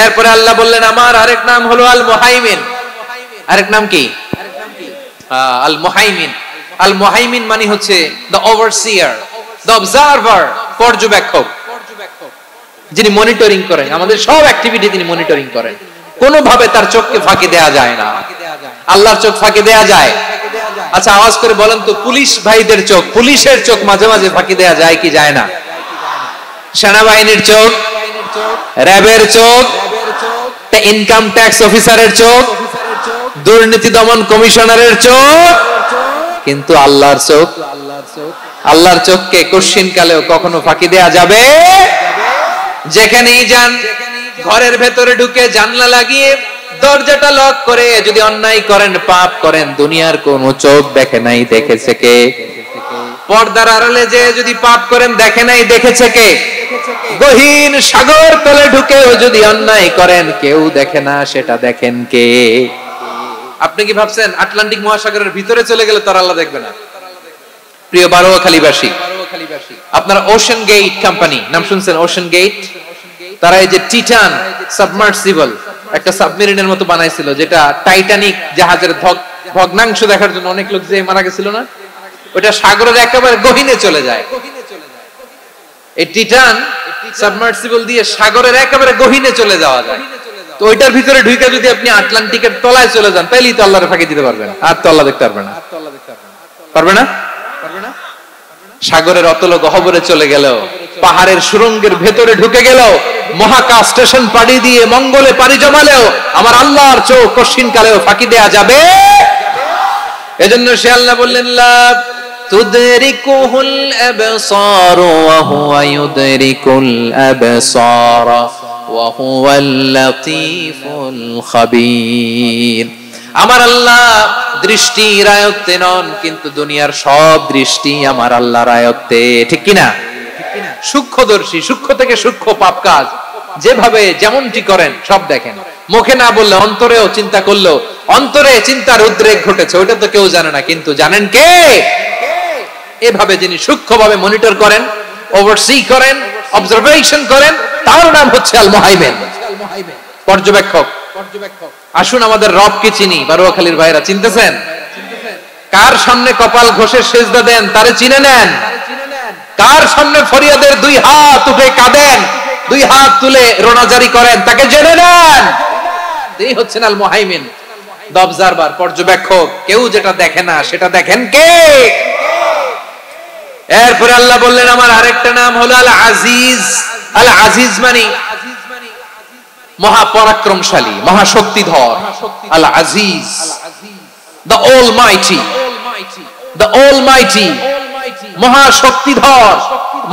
A: এরপরে আল্লাহ বললেন আমার আরেক নাম হলো আল মুহাইমিন। আরেক নাম কি? আল মুহাইমিন। আল মুহাইমিন মানে হচ্ছে দ্য ওভারসিয়ার, দ্য অবজারভার, পর্যবেক্ষক, যিনি মনিটরিং করেন আমাদের সব অ্যাক্টিভিটি, তিনি মনিটরিং করেন। কোনোভাবে তার চোখকে ফাঁকি দেয়া যায় না। আল্লাহর চোখ ফাঁকি দেয়া যায়? আচ্ছা আওয়াজ করে বলেন তো, পুলিশ ভাইদের চোখ, পুলিশের চোখ মাঝে মাঝে ফাঁকি দেয়া যায় কি যায় না? সেনাবাহিনীর চোখ, র্যাবের চোখ, ইনকাম ট্যাক্স অফিসারের চোখ, দুর্নীতি দমন কমিশনারের চোখ, কিন্তু আল্লাহর চোখ, আল্লাহর চোখকে কোশ্চিন কালেও কখনো ফাঁকি দেয়া যাবে? যেখানেই যান, ঘরের ভেতরে ঢুকে জানলা লাগিয়ে দরজাটা লক করে যদি অন্যায় করেন, পাপ করেন, দুনিয়ার কোন চোখ দেখে নাই, দেখেছে কে? পর্দার আড়ালে যে যদি পাপ করেন, দেখে নাই, দেখেছে কে? গহীন সাগর তলে ঢুকেও যদি অন্যায় করেন, কেউ দেখে না, সেটা দেখেন কে? আপনি কি ভাবছেন আটলান্টিক মহাসাগরের ভিতরে চলে গেলে তার আল্লাহ দেখবে না? প্রিয় বারোয়াখালীবাসী, আপনারা ওশান গেট কোম্পানি নাম শুনছেন? ওশান গেট, তারা এই যে টিটান সাবমার্সিবল একটা সাবমেরিনের মতো বানাইছিল, যেটা টাইটানিক জাহাজের ভগ্নাংশ দেখার জন্য অনেক লোক যে মারা গেছিল না, ওটা সাগরের একেবারে গহীনে চলে যায়। এই টিটান সাবমার্সিবল দিয়ে সাগরের একেবারে গহীনে চলে যাওয়া যায়। তো ওইটার ভিতরে ঢুকে যদি আপনি আটলান্টিকের তলায় চলে যান, তাহলেই তো আল্লাহর ফাঁকি দিতে পারবেন, আর তো আল্লাহ দেখতে পারবে না। পারবে না? সাগরের অতল গহ্বরে চলে গেল, পাহাড়ের সুরঙ্গের ভেতরে ঢুকে গেল, মহাকাশ স্টেশন পাড়ি দিয়ে মঙ্গলে পাড়ি জমালেও আমার আল্লাহর চোখ কঠিন কালেও ফাঁকি দেয়া যাবে? এজন্য সে আল্লাহ বললেন লা তুদরিকুহুল আবসার ওয়া হুয়া ইউদরিকুল আবসার ওয়া হুয়াল লাতীফুল খাবীর। আমার আল্লাহ দৃষ্টির আয়ত্তে নন, কিন্তু দুনিয়ার সব দৃষ্টি আমার আল্লাহর আয়ত্তে, ঠিক কিনা? সূক্ষ্মদর্শী, সূক্ষ্ম থেকে সূক্ষ্ম পাপ কাজ যেভাবে যেমনটি করেন সব দেখেন। মুখে না বললে অন্তরেও চিন্তা করলেও অন্তরে চিন্তার উদ্রেক ঘটেছে, ওইটা তো কেউ জানে না, কিন্তু জানেন কে? এভাবে যিনি সূক্ষ্মভাবে মনিটর করেন, ওভারসি করেন, অবজারভেশন করেন, তার নাম হচ্ছে আল মুহাইমিন, পর্যবেক্ষক। আসুন আমাদের রবকে চিনি। বারোয়াখালীর ভাইরা চিনতেছেন? কার সামনে কপাল ঘষে সেজদা দেন তারে চিনে নেন। কার সামনে ফরিয়াদের দুই হাত উঠে কাঁদেন, দুই হাত তুলে রোনাজারি করেন, তাকে জেনে নেন। এই হচ্ছেন আল মুহাইমিন, দ্য অবজারভার, পর্যবেক্ষক। কেউ যেটা দেখে না সেটা দেখেন কে? এরপরে আল্লাহ বললেন আমার আরেকটা নাম হলো আল আজিজ। আল আজিজ মানে মহাপরাক্রমশালী, মহাশক্তিধর। আল আজিজ, দ্য অলমাইটি, দ্য অলমাইটি, মহাশক্তিধর,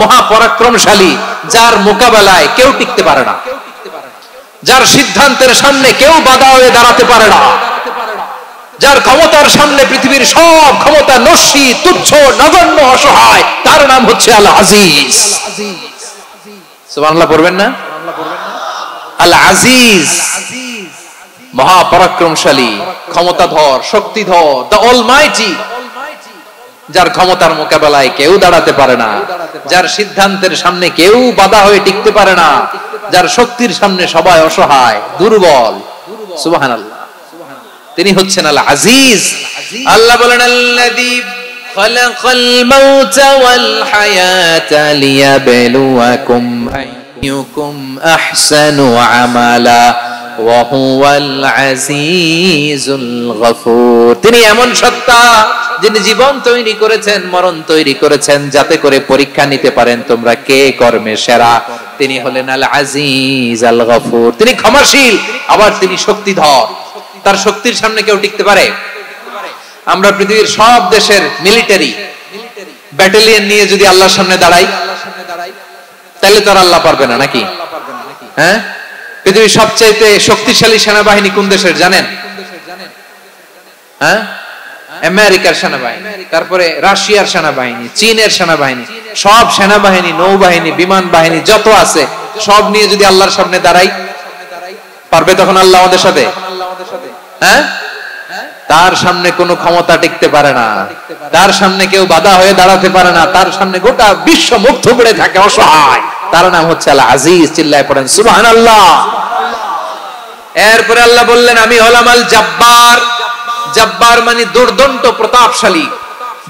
A: মহাপরাক্রমশালী, যার মোকাবেলায় কেউ টিকতে পারে না, যার সিদ্ধান্তের সামনে কেউ বাধা হয়ে দাঁড়াতে পারে না, যার ক্ষমতার সামনে পৃথিবীর সব ক্ষমতা নস্যি, তুচ্ছ, নগণ্য, অসহায়, তার নাম হচ্ছে আল আজিজ। সুবহানাল্লাহ পড়বেন না? আল আজিজ, মহাপরাক্রমশালী, ক্ষমতাধর, শক্তিধর, দ্য অলমাইটি, যার ক্ষমতার মোকাবেলায় কেউ দাঁড়াতে পারে না, যার সিদ্ধান্তের সামনে কেউ বাধা হয়ে টিকতে পারে না, যার শক্তির সামনে সবাই অসহায়, দুর্বল। সুবহানাল্লাহ, তিনি হচ্ছেন আল আজিজ। আল্লাহ বলেন আল্লাযী খালাকাল মাউতা ওয়াল হায়াতা লিয়াবলুয়াকুম আইয়ুকুম আহসানু আমালা ওয়া হুয়াল আজিজুল গফুর। তিনি এমন সত্তা যিনি জীবন তৈরি করেছেন, মরণ তৈরি করেছেন, যাতে করে পরীক্ষা নিতে পারেন তোমরা কে কর্মে সেরা। তিনি হলেন আল আজিজ আল গফুর। তিনি ক্ষমাশীল, আবার তিনি শক্তিধর। তার শক্তির সামনে কেউ টিকতে পারে? আমরা পৃথিবীর সব দেশের মিলিটারি ব্যাটালিয়ন নিয়ে যদি আল্লাহর সামনে দাঁড়াই, তাহলে তো আর আল্লাহ পারবে না নাকি? হ্যাঁ, পৃথিবীর সবচাইতে শক্তিশালী সেনাবাহিনী কোন দেশের জানেন? হ্যাঁ, আমেরিকার সেনাবাহিনী, তারপরে রাশিয়ার সেনাবাহিনী, চীনের সেনাবাহিনী, সব সেনাবাহিনী, নৌবাহিনী, বিমান বাহিনী যত আছে সব নিয়ে যদি আল্লাহর সামনে দাঁড়াই, পারবে তখন আল্লাহ আমাদের সাথে? হ্যাঁ, তার সামনে কোনো ক্ষমতা টিকতে পারে না, তার সামনে কেউ বাধা হয়ে দাঁড়াতে পারে না, তার সামনে গোটা বিশ্ব মুগ্ধ করে থাকে, অসহায়। তার নাম হচ্ছে আল আজিজ। চিল্লায় পড়েন সুবহানাল্লাহ। এরপরে আল্লাহ বললেন আমি হলাম আল জব্বার। জব্বার মানে দুর্দন্ত প্রতাপশালী,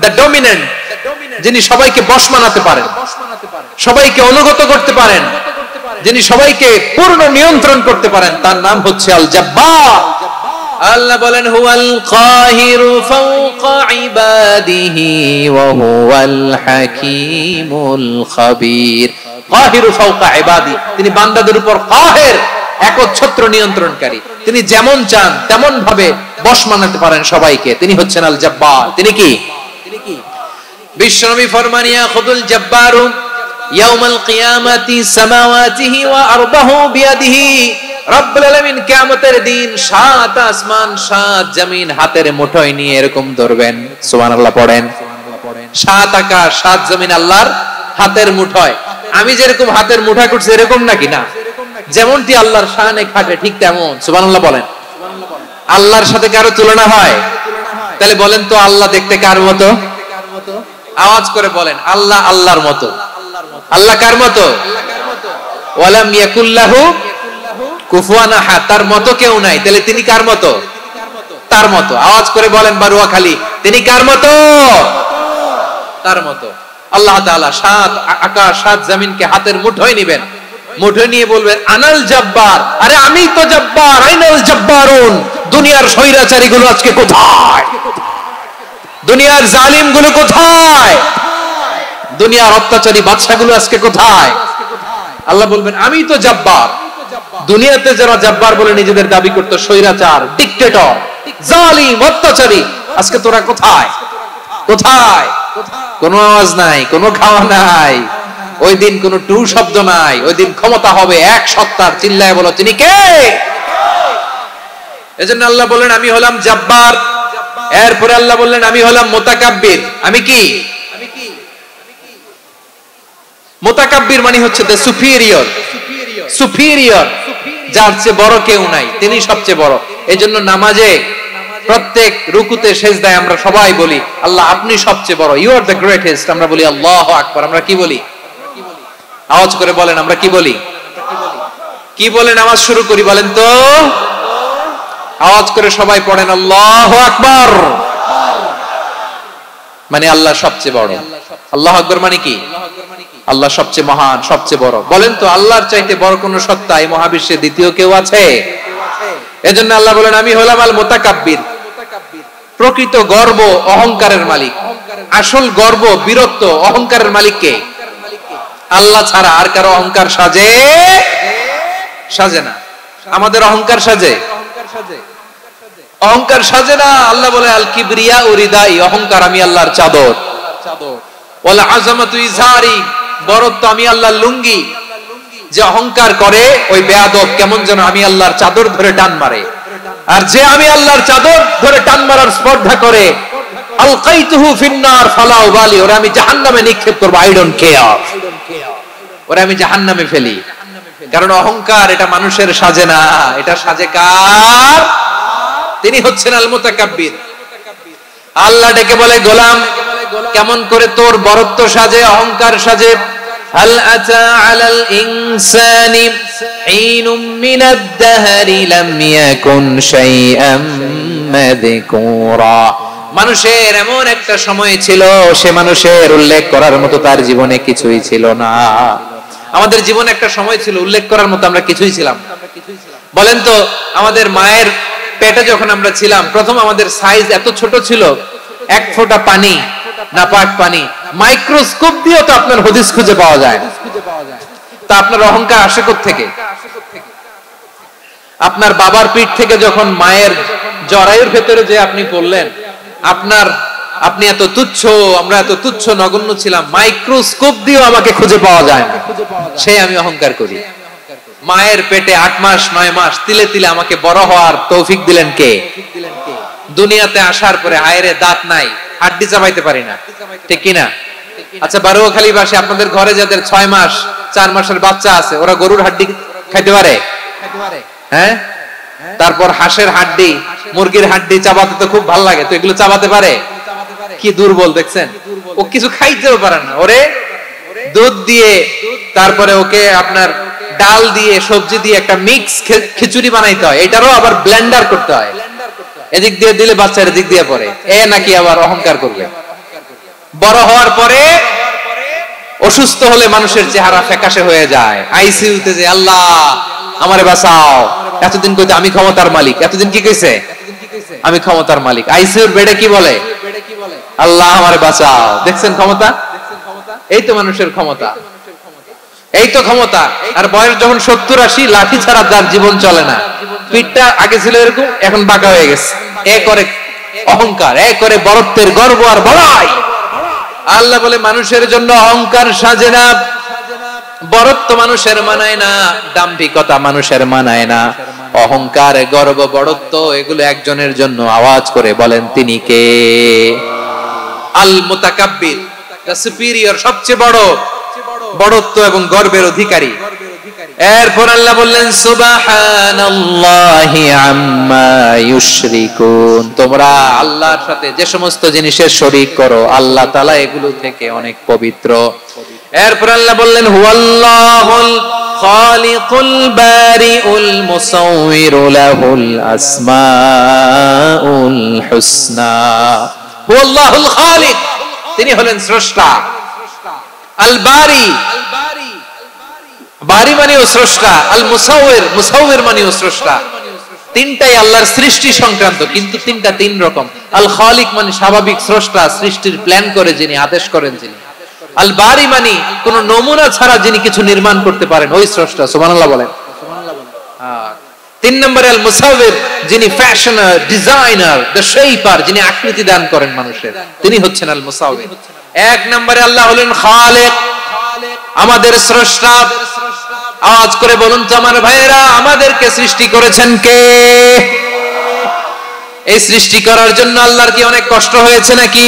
A: দ্য ডমিনেন্ট, যিনি সবাইকে বশ মানাতে পারেন, সবাইকে অনুগত করতে পারেন, যিনি সবাইকে পূর্ণ নিয়ন্ত্রণ করতে পারেন, তার নাম হচ্ছে আল জব্বার। আল্লাহ বলেন হুয়াল কাহিরু ফাওকা ইবাদিহি ওয়া হুয়াল হাকীমুল খাবীর। কাহিরু ফাওকা ইবাদি, তিনি বান্দাদের উপর কাহের, একচ্ছত্র নিয়ন্ত্রণকারী। তিনি যেমন চান তেমন ভাবে বশ মানাতে পারেন সবাইকে। তিনি হচ্ছেন আল জব্বার। তিনি কি? বিশ্বনবী ফরমান ইয়াখুদুল জব্বারু ইয়াউমাল কিয়ামাতি সামাওয়াতিহি ওয়া আরবাহু বিয়াদিহি। রব্বুল আলামিন কিয়ামতের দিন সাত আসমান সাত জমিন হাতের মুঠোয় নিয়ে এরকম ধরবেন। সুবহানাল্লাহ পড়েন। সাত আকাশ সাত জমিন আল্লাহর হাতের মুঠোয়। আমি যেরকম হাতের মুঠা করছি এরকম নাকি? না, যেমনটি আল্লাহর শানে খাটে ঠিক তেমন। সুবহানাল্লাহ বলেন। আল্লাহর সাথে কারো তুলনা হয়? তাহলে বলেন তো আল্লাহ দেখতে কার মতো? আওয়াজ করে বলেন আল্লাহ আল্লাহর মতো। আল্লাহ কার মতো? ওয়ালাম ইয়াকুল্লাহু কুফুয়ান আহাদ, তার মতো কেউ নাই। তাহলে তিনি কার মতো? তার মতো। আওয়াজ করে বলেন বারুয়াখালী, তিনি কার মতো? তার মতো। আল্লাহ তাআলা সাত আকাশ সাত জমিনকে হাতের মুঠোয় নেবেন, মুঠোয় নিয়ে বলবেন আনাল জব্বার। আরে আমি তো জব্বার, আইনাল জব্বারুন। দুনিয়ার স্বৈরাচারী গুলো আজকে কোথায়? দুনিয়ার জালিম গুলো কোথায়? দুনিয়ার অত্যাচারী বাদশা গুলো আজকে কোথায়? আল্লাহ বলবেন আমি তো জব্বার। দুনিয়াতে যারা জব্বার বলে নিজেদের দাবি করতো, স্বৈরাচার, ডিক্টেটর, জালিম, অত্যাচারী, আজকে তোরা কোথায়? কোথায়? কোনো আওয়াজ নাই, কোনো খাওয়া নাই, ওই দিন কোনো টু শব্দ নাই। ওই দিন ক্ষমতা হবে এক সত্তার। চিল্লায় বলো তিনি কে? এজন্য আল্লাহ বললেন আমি হলাম জব্বার। এরপরে আল্লাহ বললেন আমি হলাম মুতাকাব্বির। আমি কি? মুতাকাব্বির মানে হচ্ছে দ্য সুপিরিয়র। সুপিরিয়র, যার চেয়ে বড় কেউ নাই, তিনি সবচেয়ে বড়। এজন্য নামাজে প্রত্যেক রুকুতে সেজদায় আমরা সবাই বলি আল্লাহ আপনি সবচেয়ে বড়, ইউ আর দ্য গ্রেটেস্ট। আমরা বলি আল্লাহু আকবার। আমরা কি বলি? আওয়াজ করে বলেন আমরা কি বলি? কি বলে নামাজ শুরু করি বলেন তো? আওয়াজ করে সবাই পড়েন আল্লাহু আকবার। মানে আল্লাহ সবচেয়ে বড়। আল্লাহু আকবার মানে কি? আল্লাহ সবচেয়ে মহান, সবচেয়ে বড়। বলেন তো আল্লাহর চাইতে বড় কোন সত্তা এই মহাবিশ্বে দ্বিতীয় কেউ আছে? এজন্য আল্লাহ বলেন আমি হলাম আল মুতাকাব্বির। প্রকৃত গর্ব অহংকারের মালিক। আসল গর্ব বিরক্ত অহংকারের মালিক কে? আল্লাহ ছাড়া আর কারো অহংকার সাজে? সাজে না। আমাদের অহংকার সাজে? অহংকার সাজে না। আল্লাহ বলে আল কিবরিয়া উরিদাই, অহংকার আমি আল্লাহর চাদর। ওয়াল আযামাতু ইজহারি, বড়ত্ব আমি আল্লাহর লুঙ্গি। যে অহংকার করে ওই বেয়াদব কেমন যেন আমি আল্লাহর চাদর ধরে টান মারে। আর যে আমি আল্লাহর চাদর ধরে টান মারার স্পর্ধা করে আলকাইতুহু ফিন্নার ফালা উবালি, ওরে আমি জাহান্নামে নিক্ষেপ করব, আই ডোন্ট কেয়ার। ওরে আমি জাহান্নামে ফেলি। কারণ অহংকার এটা মানুষের সাজে না, এটা সাজে কার? তিনি হচ্ছেন আল মুতাকাব্বির। আল্লাহ ডেকে বলে গোলাম কেমন করে তোর বরত্ব সাজে, অহংকার সাজে? হাল আতা আলাল ইনসানি হিনুম মিনাদ দাহরি লাম ইয়াকুন শাইআম মাযকুরা। মানুষের এমন একটা সময় ছিল সে মানুষের উল্লেখ করার মতো তার জীবনে কিছুই ছিল না। আমাদের জীবনে একটা সময় ছিল উল্লেখ করার মতো আমরা কিছুই ছিলাম। বলেন তো আমাদের মায়ের পেটে যখন আমরা ছিলাম প্রথম আমাদের সাইজ এত ছোট ছিল, এক ফোঁটা পানি, নাপাক পানি, মাইক্রোস্কোপ দিয়ে তো আপনার হদিস খুঁজে পাওয়া যায় না। তা আপনার অহংকার আসে কোত্থেকে? আপনার বাবার পিঠ থেকে যখন মায়ের জরায়ুর ভেতরে যে আপনি পড়লেন, আপনার আপনি এত তুচ্ছ, আমরা এত তুচ্ছ নগণ্য ছিলাম, মাইক্রোস্কোপ দিয়েও আমাকে খুঁজে পাওয়া যায় না, সেই আমি অহংকার করি। মায়ের পেটে 8 মাস 9 মাস তিলে তিলে আমাকে বড় হওয়ার তৌফিক দিলেন কে? দুনিয়াতে আসার পরে আয়রে দাঁত নাই, হাড্ডি চাবাইতে পারি না, ঠিক কিনা? আচ্ছা, বারোয়াখালীবাসী আপনাদের ঘরে যাদের 6 মাস 4 মাসের বাচ্চা আছে, ওরা গরুর হাড্ডি খাইতে পারে? হ্যাঁ। তারপর হাঁসের হাড্ডি, মুরগির হাড্ডি চাবাতে তো খুব ভালো লাগে, তো এগুলো চাবাতে পারে? কি দুর্বল দেখছেন, ও কিছু খাইতেও পারে না। ওরে দুধ দিয়ে, তারপরে ওকে আপনার ডাল দিয়ে, সবজি দিয়ে একটা মিক্স খিচুড়ি বানাইতে হয়, এটারও আবার ব্লেন্ডার করতে হয়, এদিক দিয়ে দিলে বাচ্চার এদিক দিয়ে পড়ে, এ নাকি আবার অহংকার করবে। বড় হওয়ার পরে অসুস্থ হলে মানুষের চেহারা ফ্যাকাশে হয়ে যায়, আইসিইউতে যে আল্লাহ আমারে বাঁচাও, এতদিন কইতে আমি ক্ষমতার মালিক, এতদিন কি কইছে আমি ক্ষমতার মালিক, আইসিইউর বেডে কি বলে আল্লাহ আমারে বাঁচাও। দেখছেন ক্ষমতা? এই তো মানুষের ক্ষমতা, এই তো ক্ষমতা। আর বয়স যখন 70-80, লাঠি ছাড়া তার জীবন চলে না। পিঠটা আগে ছিল এরকম, এখন বাঁকা হয়ে গেছে। এ করে অহংকার, এ করে বড়ত্বের গর্ব আর বড়াই। আল্লাহ বলে মানুষের জন্য অহংকার সাজে না, বড়ত্ব মানুষের মানায় না, দাম্ভিকতা মানুষের মানায় না, অহংকার গর্ব বড়ত্ব এগুলো একজনের জন্য। আওয়াজ করে বলেন তিনি কে? আল মুতাকাব্বির, দ্য সুপিরিয়র, সবচেয়ে বড় বড়ত্ব এবং গর্বের অধিকারী। এরপর আল্লাহ বললেন সুবহানাল্লাহি আম্মা ইউশরিকুন, তোমরা আল্লাহর সাথে যে সমস্ত জিনিসের শরীক করো, আল্লাহ তাআলা এগুলো থেকে অনেক পবিত্র। এরপর আল্লাহ বললেন হুয়াল্লাহুল খালিকুল বারিউল মুসাউউইরু লাহুল আসমাউল হুসনা। হুয়াল্লাহুল খালিক, তিনি হলেন স্রষ্টা। আল বারি, বারি মানেও স্রষ্টা, আল মুসাউইর, মুসাউইর মানেও স্রষ্টা। তিনটাই আল্লাহর সৃষ্টি সংক্রান্ত, কিন্তু তিনটা তিন রকম। আল খালিক মানে স্বাভাবিক স্রষ্টা, সৃষ্টির প্ল্যান করে যিনি, আদেশ করেন যিনি। আল বারি মানে কোন নমুনা ছাড়া যিনি কিছু নির্মাণ করতে পারেন, ওই স্রষ্টা। সুবহানাল্লাহ বলেন। তিন নম্বরে আল মুসাউইর, যিনি ফ্যাশনার, ডিজাইনার, দ্য শেপার, যিনি আকৃতি দান করেন মানুষের, তিনি হচ্ছেন আল মুসাউইর। এক নম্বরে আল্লাহ হলেন খালিক, আমাদের স্রষ্টা। আওয়াজ করে বলুন তো আমার ভাইয়েরা, আমাদেরকে সৃষ্টি করেছেন কে? এই সৃষ্টি করার জন্য আল্লাহর কি অনেক কষ্ট হয়েছে নাকি?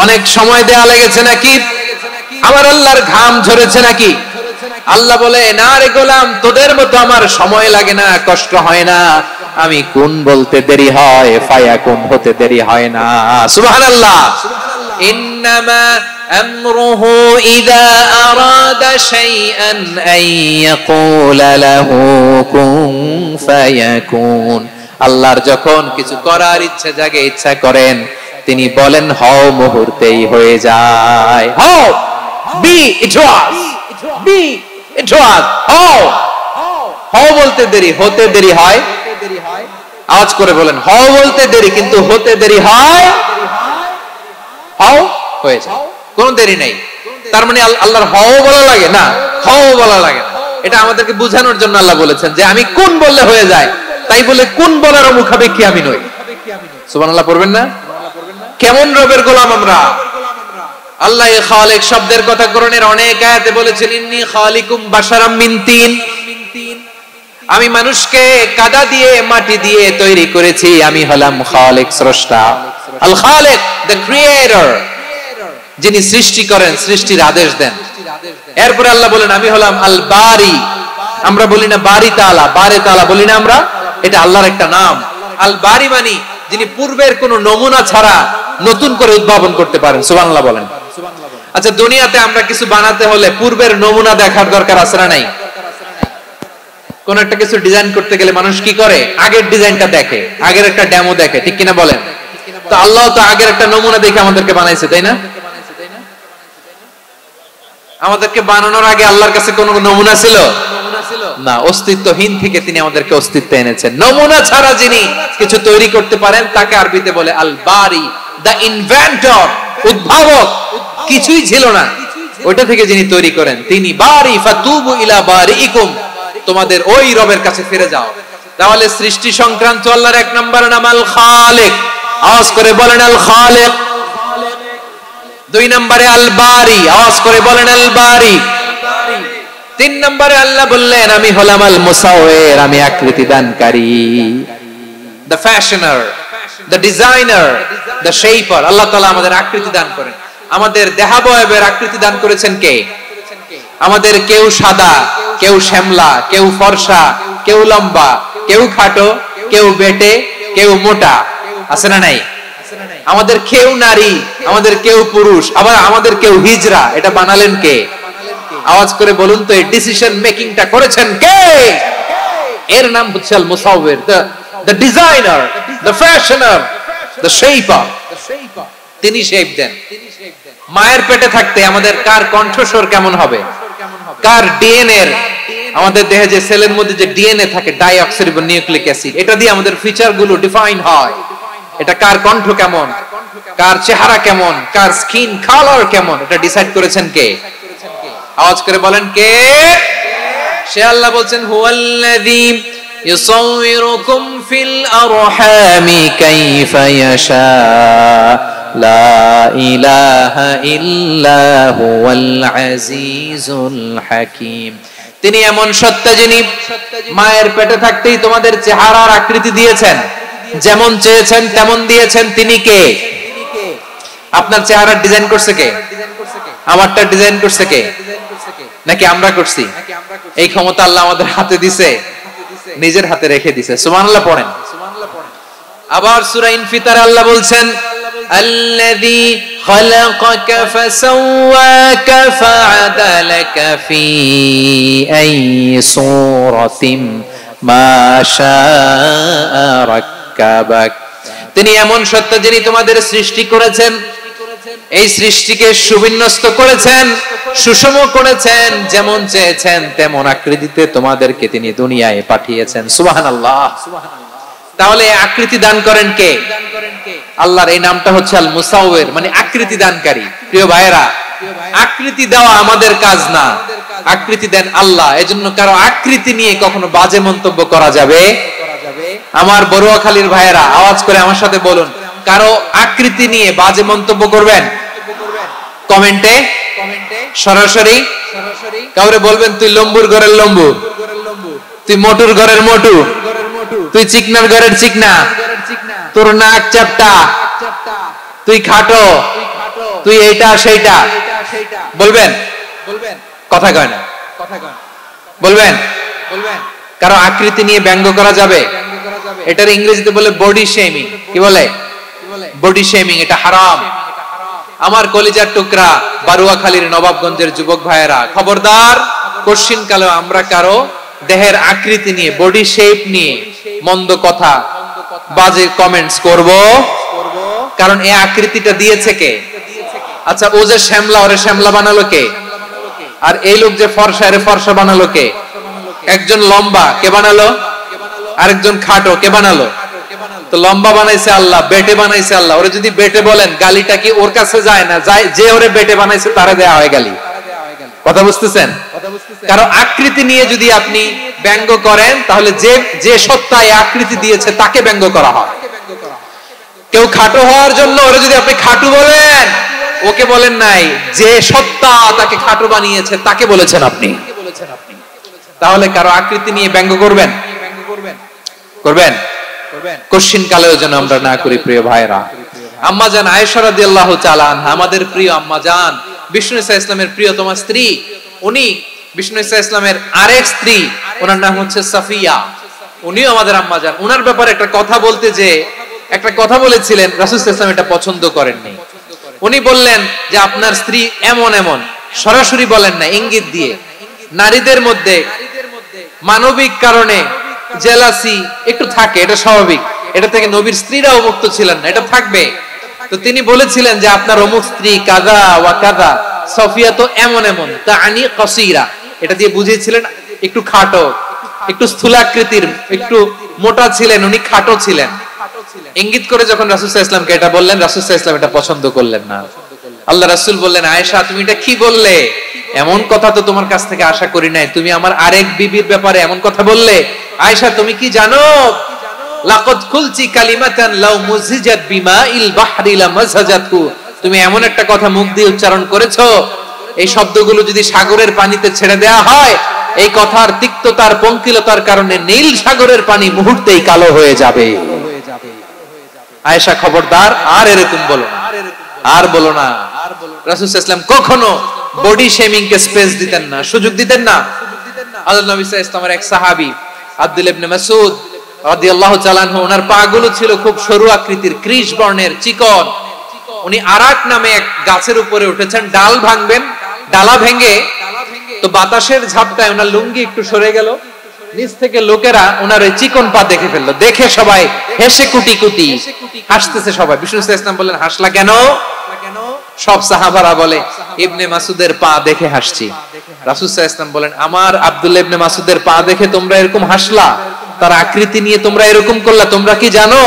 A: অনেক সময় দেয়া লেগেছে নাকি? আমার আল্লাহর ঘাম ঝরেছে নাকি? আল্লাহ বলে না রে গোলাম, তোদের মতো আমার সময় লাগে না, কষ্ট হয় না, আমি কোন বলতে দেরি হয়, ফায়াকুন হতে দেরি হয় না। সুবহানাল্লাহ। ইন্নামা আমরুহু ইযা আরাদা শাইআন আন ইয়াকুলা লাহু কুন ফায়াকুন। আল্লাহর যখন কিছু করার ইচ্ছা জাগে, ইচ্ছা করেন, তিনি বলেন হও, মুহূর্তেই হয়ে যায়। হও, বি ইট ওয়াজ, বি ইট ওয়াজ। হও, হও বলতে দেরি, হতে দেরি হয়। আওয়াজ করে বলেন, হও বলতে দেরি, কিন্তু হতে দেরি হয়। হও হয়ে যায়, কোনো দেরি নেই। তার মানে আল্লাহর হও বলা লাগে না, হও বলা লাগে না। এটা আমাদেরকে বোঝানোর জন্য আল্লাহ বলেছেন যে আমি কোন বললে হয়ে যায়, তাই বলে কোন বলার মুখাপেক্ষী আমি নই। সুবহানাল্লাহ পড়বেন না? কেমন রবের গোলাম আমরা! আল্লাহ এই খালিক শব্দের কথা কোরআনের অনেক আয়াতে বলেছেন, ইন্নী খালিকুম বাশারাম মিন তিন, আমি মানুষকে কাদা দিয়ে, মাটি দিয়ে তৈরি করেছি, আমি হলাম খালিক, স্রষ্টা। আল খালিক, দ্য ক্রিয়েটর, যিনি সৃষ্টি করেন, সৃষ্টির আদেশ দেন। এরপর আল্লাহ বলেন আমি হলাম আল বারি। আমরা বলি না বারি তাআলা, বারে তাআলা বলি না আমরা, এটা আল্লাহর একটা নাম। আল বারি মানে যিনি পূর্বের কোন নমুনা ছাড়া নতুন করে উদ্ভাবন করতে পারেন। সুবহানাল্লাহ বলেন। আচ্ছা, দুনিয়াতে আমরা কিছু বানাতে হলে পূর্বের নমুনা দেখার দরকার আছে না নাই? কোন একটা কিছু ডিজাইন করতে গেলে মানুষ কি করে? আগের ডিজাইনটা দেখে, আগের একটা ডেমো দেখে, ঠিক কিনা বলেন? তো আল্লাহ তো আগের একটা নমুনা দেখে আমাদেরকে বানাইছে, তাই না? আমাদেরকে বানানোর আগে আল্লাহর কাছে কোনো নমুনা ছিল না, অস্তিত্বহীন থেকে তিনি আমাদেরকে অস্তিত্ব এনেছেন। নমুনা ছাড়া যিনি কিছু তৈরি করতে পারেন তাকে আরবিতে বলে আল বারি, দা ইনভেন্টর, উদ্ভাবক। কিছুই ছিল না, ওইটা থেকে যিনি তৈরি করেন তিনি বারি। ফাতুবু ইলা বারিইকুম, তোমাদের ওই রবের কাছে ফিরে যাও। তাহলে সৃষ্টি সংক্রান্ত আল্লাহর এক নম্বর নাম আল খালিক। আওয়াজ করে বলেন আল খালিক। 2 নম্বরে আল বারি, আওয়াজ করে বলেন আল বারি। 3 নম্বরে আল্লাহ বললেন আমি হলাম আল মুসাওয়ির, আমি আকৃতি দানকারী। The fashioner, the designer, the shaper. Allah তাআলা আমাদের আকৃতি দান করেন। আমাদের দেহাবয়বের আকৃতি দান করেছেন কে? আমাদের কেউ সাদা, কেউ শ্যামলা, কেউ ফর্সা, কেউ লম্বা, কেউ খাটো, কেউ বেটে, কেউ মোটা, আছে না নাই? আমাদের কেউ নারী, আমাদের কেউ পুরুষ, আবার আমাদের কেউ হিজড়া। এটা বানালেন কে? আওয়াজ করে বলুন তো, এই ডিসিশন মেকিংটা করেছেন কে? এর নাম হচ্ছে আল মুসাওয়ির, the designer, the fashioner, the shaper. তিনি শেপ দেন। মায়ের পেটে থাকতে আমাদের কার কণ্ঠস্বর কেমন হবে, কার ডিএনএ, আমাদের দেহে যে সেলের মধ্যে যে ডিএনএ থাকে, ডাইঅক্সিরিবোনিউক্লিক অ্যাসিড, এটা দিয়ে আমাদের ফিচার গুলো ডিফাইন হয়। এটা কার কণ্ঠ কেমন, কার চেহারা কেমন, কার স্কিন কালার কেমন, এটা ডিসাইড করেছেন কে? আওয়াজ করে বলেন কে? সে আল্লাহ বলছেন হুয়াল্লাযী ইউসাউইরুকুম ফিল আরহামি কাইফা ইয়াশা লা ইলাহা ইল্লা হুয়াল আজিজুল হাকীম। তিনি এমন সত্তা যিনি মায়ের পেটে থাকতেই তোমাদের চেহারার আকৃতি দিয়েছেন, যেমন চেয়েছেন তেমন দিয়েছেন। তিনি কে? আপনার চেহারার ডিজাইন করছে কে? আমারটা ডিজাইন করছে কে? নাকি আমরা করছি? এই ক্ষমতা আল্লাহ আমাদের হাতে দিছে, নিজের হাতে রেখে দিছে। সুবহানাল্লাহ পড়েন। আবার সূরা ইনফিতারে আল্লাহ বলছেন আল্লাযী খালাকাকা ফাসাওয়াকা ফাআদালাকা ফি আইয়ি সূরাতিন মা শাআ রাক্কাবাক। তিনি এমন সত্তা যিনি তোমাদের সৃষ্টি করেছেন, এই সৃষ্টিকে সুবিন্যস্ত করেছেন, সুষম করেছেন, যেমন চেয়েছেন তেমন আকৃতিতে তোমাদেরকে তিনি দুনিয়ায় পাঠিয়েছেন। সুবহানাল্লাহ। তাহলে আকৃতি দান করেন কে? আল্লাহর এই নামটা হচ্ছে আল মুসাওয়ির, মানে আকৃতি দানকারী। প্রিয় ভাইয়েরা, আকৃতি দেওয়া আমাদের কাজ না, আকৃতি দেন আল্লাহ। এজন্য কারো আকৃতি নিয়ে কখনো বাজে মন্তব্য করা যাবে? আমার বড়ুয়াখালীর ভাইয়েরা আওয়াজ করে আমার সাথে বলুন, কারো আকৃতি নিয়ে বাজে মন্তব্য করবেন? কমেন্টে সরাসরি কাউরে বলবেন তুই লম্বুর ঘরের লম্বু, তুই মোটুর ঘরের মোটু, তুই চিকনার ঘরের চিকনা, তোর নাক চ্যাপটা, তুই খাটো, তুই এইটা সেইটা বলবেন? কথা কয় না, বলবেন? কারো আকৃতি নিয়ে ব্যঙ্গ করা যাবে? এটার ইংরেজিতে বলে বডি শেমিং। কি বলে? Body shaming. এটা হারাম। আমার কলিজার টুকরা বারুয়াখালীর নবাবগঞ্জের যুবক ভাইয়েরা, খবরদার, কোশ্চিন কালেও আমরা কারো দেহের আকৃতি নিয়ে, বডি শেপ নিয়ে মন্দ কথা, বাজে কমেন্টস করব? কারণ এই আকৃতিটা দিয়েছে কে? আচ্ছা, ও যে শ্যামলা, ওরে শ্যামলা বানালো কে? আর এই লোক যে ফর্সা, এর ফর্সা বানালো কে? একজন লম্বা, কে বানালো? আরেকজন খাটো, কে বানালো? তো লম্বা বানাইছে আল্লাহ, বেটে বানাইছে আল্লাহ। ওরে যদি বেটে বলেন, গালিটা কি ওর কাছে যায় না? যায়। যে ওরে বেটে বানাইছে তারে দেয়া হয় গালি। কথা বুঝতেছেন? কারণ আকৃতি নিয়ে যদি আপনি ব্যঙ্গ করেন, তাহলে যে সত্তা এই আকৃতি দিয়েছে তাকে ব্যঙ্গ করা হয়। কেউ খাটো হওয়ার জন্য ওরে যদি আপনি খাটু বলেন, ওকে বলেন নাই, যে সত্তা তাকে খাটো বানিয়েছে তাকে বলেছেন আপনি। তাহলে কারো আকৃতি নিয়ে ব্যঙ্গ করবেন? করবেন? কোশ্চিন কালেও যেন আমরা না করি। প্রিয় ভাইরা, আম্মা জান আয়েশা রাদিয়াল্লাহু তাআলা আনহা, আমাদের প্রিয় আম্মা জান, বিষ্ণু ইসা ইসলামের প্রিয়তমা স্ত্রী। উনি বিষ্ণু ইসা ইসলামের আরেক স্ত্রী, ওনার নাম হচ্ছে সাফিয়া। উনিও আমাদের আম্মা জান। ওনার ব্যাপারে একটা কথা বলতে যে একটা কথা বলেছিলেন, রাসূল সাল্লাল্লাহু আলাইহি ওয়াসাল্লাম এটা পছন্দ করেননি। উনি বললেন যে আপনার স্ত্রী এমন এমন, সরাসরি বলেন না, ইঙ্গিত দিয়ে। নারীদের মধ্যে মানবিক কারণে জেলাসি একটু থাকে, এটা স্বাভাবিক। এটা থেকে নবীর স্ত্রীরাও মুক্ত ছিলেন না, এটা থাকবে। তো তিনি বলেছিলেন যে আপনার অমুক স্ত্রী কাযা ওয়া কাযা, সফিয়া তো এমন এমন, তাআনি কাসীরা, এটা দিয়ে বুঝিয়েছিলেন একটু খাটো, একটু স্থূলাকৃতির, একটু মোটা ছিলেন, উনি খাটো ছিলেন। ইঙ্গিত করে যখন রাসূল সাল্লাল্লাহু আলাইহি ওয়াসাল্লামকে এটা বললেন, রাসূল সাল্লাল্লাহু আলাইহি ওয়াসাল্লাম এটা পছন্দ করলেন না। আল্লাহ রাসূল বললেন, আয়েশা তুমি এটা কি বললে? এমন কথা তো তোমার কাছ থেকে আশা করি নাই। তুমি আমার আরেক বিবির ব্যাপারে এমন কথা বললে। আয়েশা তুমি কি জানো, লাকাদ কুলতি কালিমাতান লাউ মুজিজাত বিমাইল বাহরি লামাসাজাতু, তুমি এমন একটা কথা মুখ দিয়ে উচ্চারণ করেছো, এই শব্দগুলো যদি সাগরের পানিতে ছেড়ে দেওয়া হয়, এই কথার তিক্ততার পঙ্কিলতার কারণে নীল সাগরের পানি মুহূর্তেই কালো হয়ে যাবে। আয়েশা খবরদার, আর এরকম বলো না, আর বলো না। রাসূল সাল্লাল্লাহু আলাইহি ওয়াসাল্লাম কখনো বডি শেমিং কে স্পেস দিতেন না, সুযোগ দিতেন না। আল্লাহর নবী সাল্লাল্লাহু আলাইহি ওয়াসাল্লামের এক সাহাবী আব্দুল্লাহ ইবনে মাসউদ রাদিয়াল্লাহু তাআলা আনহু, ওনার পাগুলো ছিল খুব সরু আকৃতির, কৃশ বর্ণের, চিকন। উনি আরাক নামে এক গাছের উপরে উঠেছেন, ডাল ভাঙবেন, ডালা ভেঙে তো বাতাসের ঝাপটায় ওনার লুঙ্গি একটু সরে গেল, নিচ থেকে লোকেরা ওনার ওই চিকন পা দেখে ফেললো। দেখে সবাই হেসে কুটি কুটি হাসতেছে সবাই। বিষ্ণু সাল্লাল্লাহু আলাইহি ওয়াসাল্লাম বললেন, হাসলা কেন? সব সাহাবারা বলে, ইবনে মাসুদের পা দেখে হাসছি। রাসূল সাল্লাল্লাহু আলাইহি ওয়াসাল্লাম বলেন, আমার আব্দুল্লাহ ইবনে মাসুদের পা দেখে তোমরা এরকম হাসলা, তার আকৃতি নিয়ে তোমরা এরকম করলা, তোমরা কি জানো?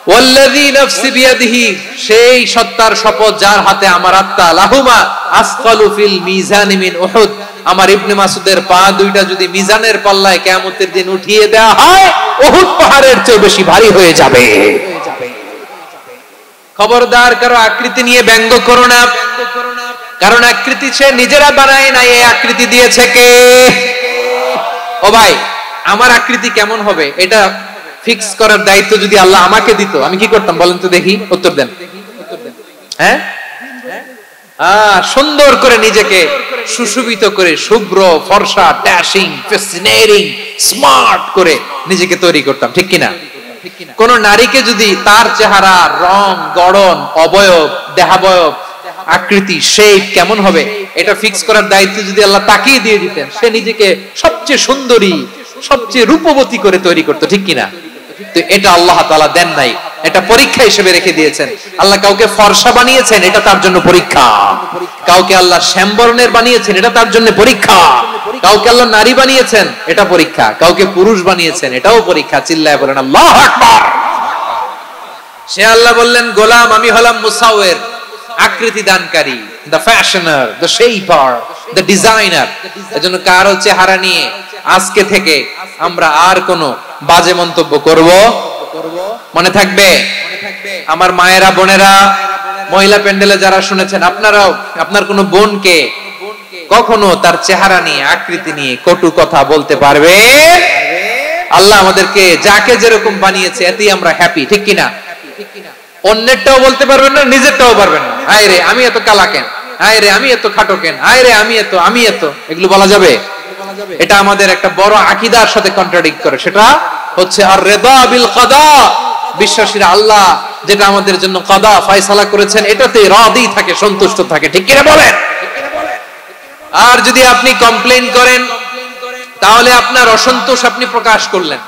A: ওয়াল্লাযী নাফসি বিয়াদিহি, সেই সত্তার শপথ যার হাতে আমার আত্মা, লাহুমা আসকালু ফিল মিজানি মিন উহুদ, আমার ইবনে মাসুদের পা দুইটা যদি মিজানের পাল্লায় কিয়ামতের দিন উঠিয়ে দেওয়া হয়, উহুদ পাহাড়ের চেয়ে বেশি ভারী হয়ে যাবে। খবরদার, কারো আকৃতি নিয়ে ব্যঙ্গ করো না, কারণ আকৃতি সে নিজেরা বানায় না, এই আকৃতি দিয়েছে কে? ও ভাই, আমার আকৃতি কেমন হবে এটা ফিক্স করার দায়িত্ব যদি আল্লাহ আমাকে দিত, আমি কি করতাম বলেন তো দেখি? উত্তর দেন। হ্যাঁ, সুন্দর করে নিজেকে সুশোভিত করে, শুভ্র, ফর্সা, ড্যাশিং, ফ্যাসিনেটিং, স্মার্ট করে নিজেকে তৈরি করতাম, ঠিক কিনা? কোন নারীকে যদি তার চেহারা, রং, গড়ন, অবয়ব, দেহাবয়ব, আকৃতি, শেপ কেমন হবে এটা ফিক্স করার দায়িত্ব যদি আল্লাহ তাকেই দিয়ে দিতেন, সে নিজেকে সবচেয়ে সুন্দরী, সবচেয়ে রূপবতী করে তৈরি করতো, ঠিক কিনা? তো এটা আল্লাহ তাআলা দেন নাই, এটা পরীক্ষা হিসেবে রেখে দিয়েছেন। আল্লাহ কাউকে ফর্সা বানিয়েছেন, এটা তার জন্য পরীক্ষা। কাউকে আল্লাহ শ্যামবর্ণের বানিয়েছেন, এটা তার জন্য পরীক্ষা। কাউকে আল্লাহ নারী বানিয়েছেন, এটা পরীক্ষা। কাউকে পুরুষ বানিয়েছেন, এটাও পরীক্ষা। চিল্লায় বলেন আল্লাহু আকবার। সে আল্লাহ বললেন, গোলাম আমি হলাম মুসাওয়ির, আকৃতি দানকারী, the fashioner, the shaper, the designer. এজন্য কারো চেহারা নিয়ে আজকে থেকে আমরা আর কোনো বাজে মন্তব্য করব? মনে থাকবে? আমার মায়েরা, বোনেরা, মহিলা প্যান্ডেলে যারা শুনেছেন, আপনারাও আপনার কোনো বোনকে কখনো তার চেহারা নিয়ে, আকৃতি নিয়ে কটু কথা বলতে পারবে? আল্লাহ আমাদেরকে যাকে যেরকম বানিয়েছে এতেই আমরা হ্যাপি, ঠিক কিনা? অন্যেরটাও বলতে পারবেন না, নিজেরটাও পারবেন না। আয় রে আমি এত কালা কেন, আয় রে আমি এত খাটো কেন, আয় রে আমি এত, এগুলো বলা যাবে? এটা আমাদের একটা বড় আকীদার সাথে কন্ট্রাডিক্ট করে। সেটা হচ্ছে আর রিদা বিল কাদা, বিশ্বাসীরা আল্লাহ যেটা আমাদের জন্য কাদা ফয়সালা করেছেন এটাতে রাদি থাকে, সন্তুষ্ট থাকে, ঠিক কিনা বলেন? আর যদি আপনি কমপ্লেইন করেন তাহলে আপনার অসন্তোষ আপনি প্রকাশ করলেন।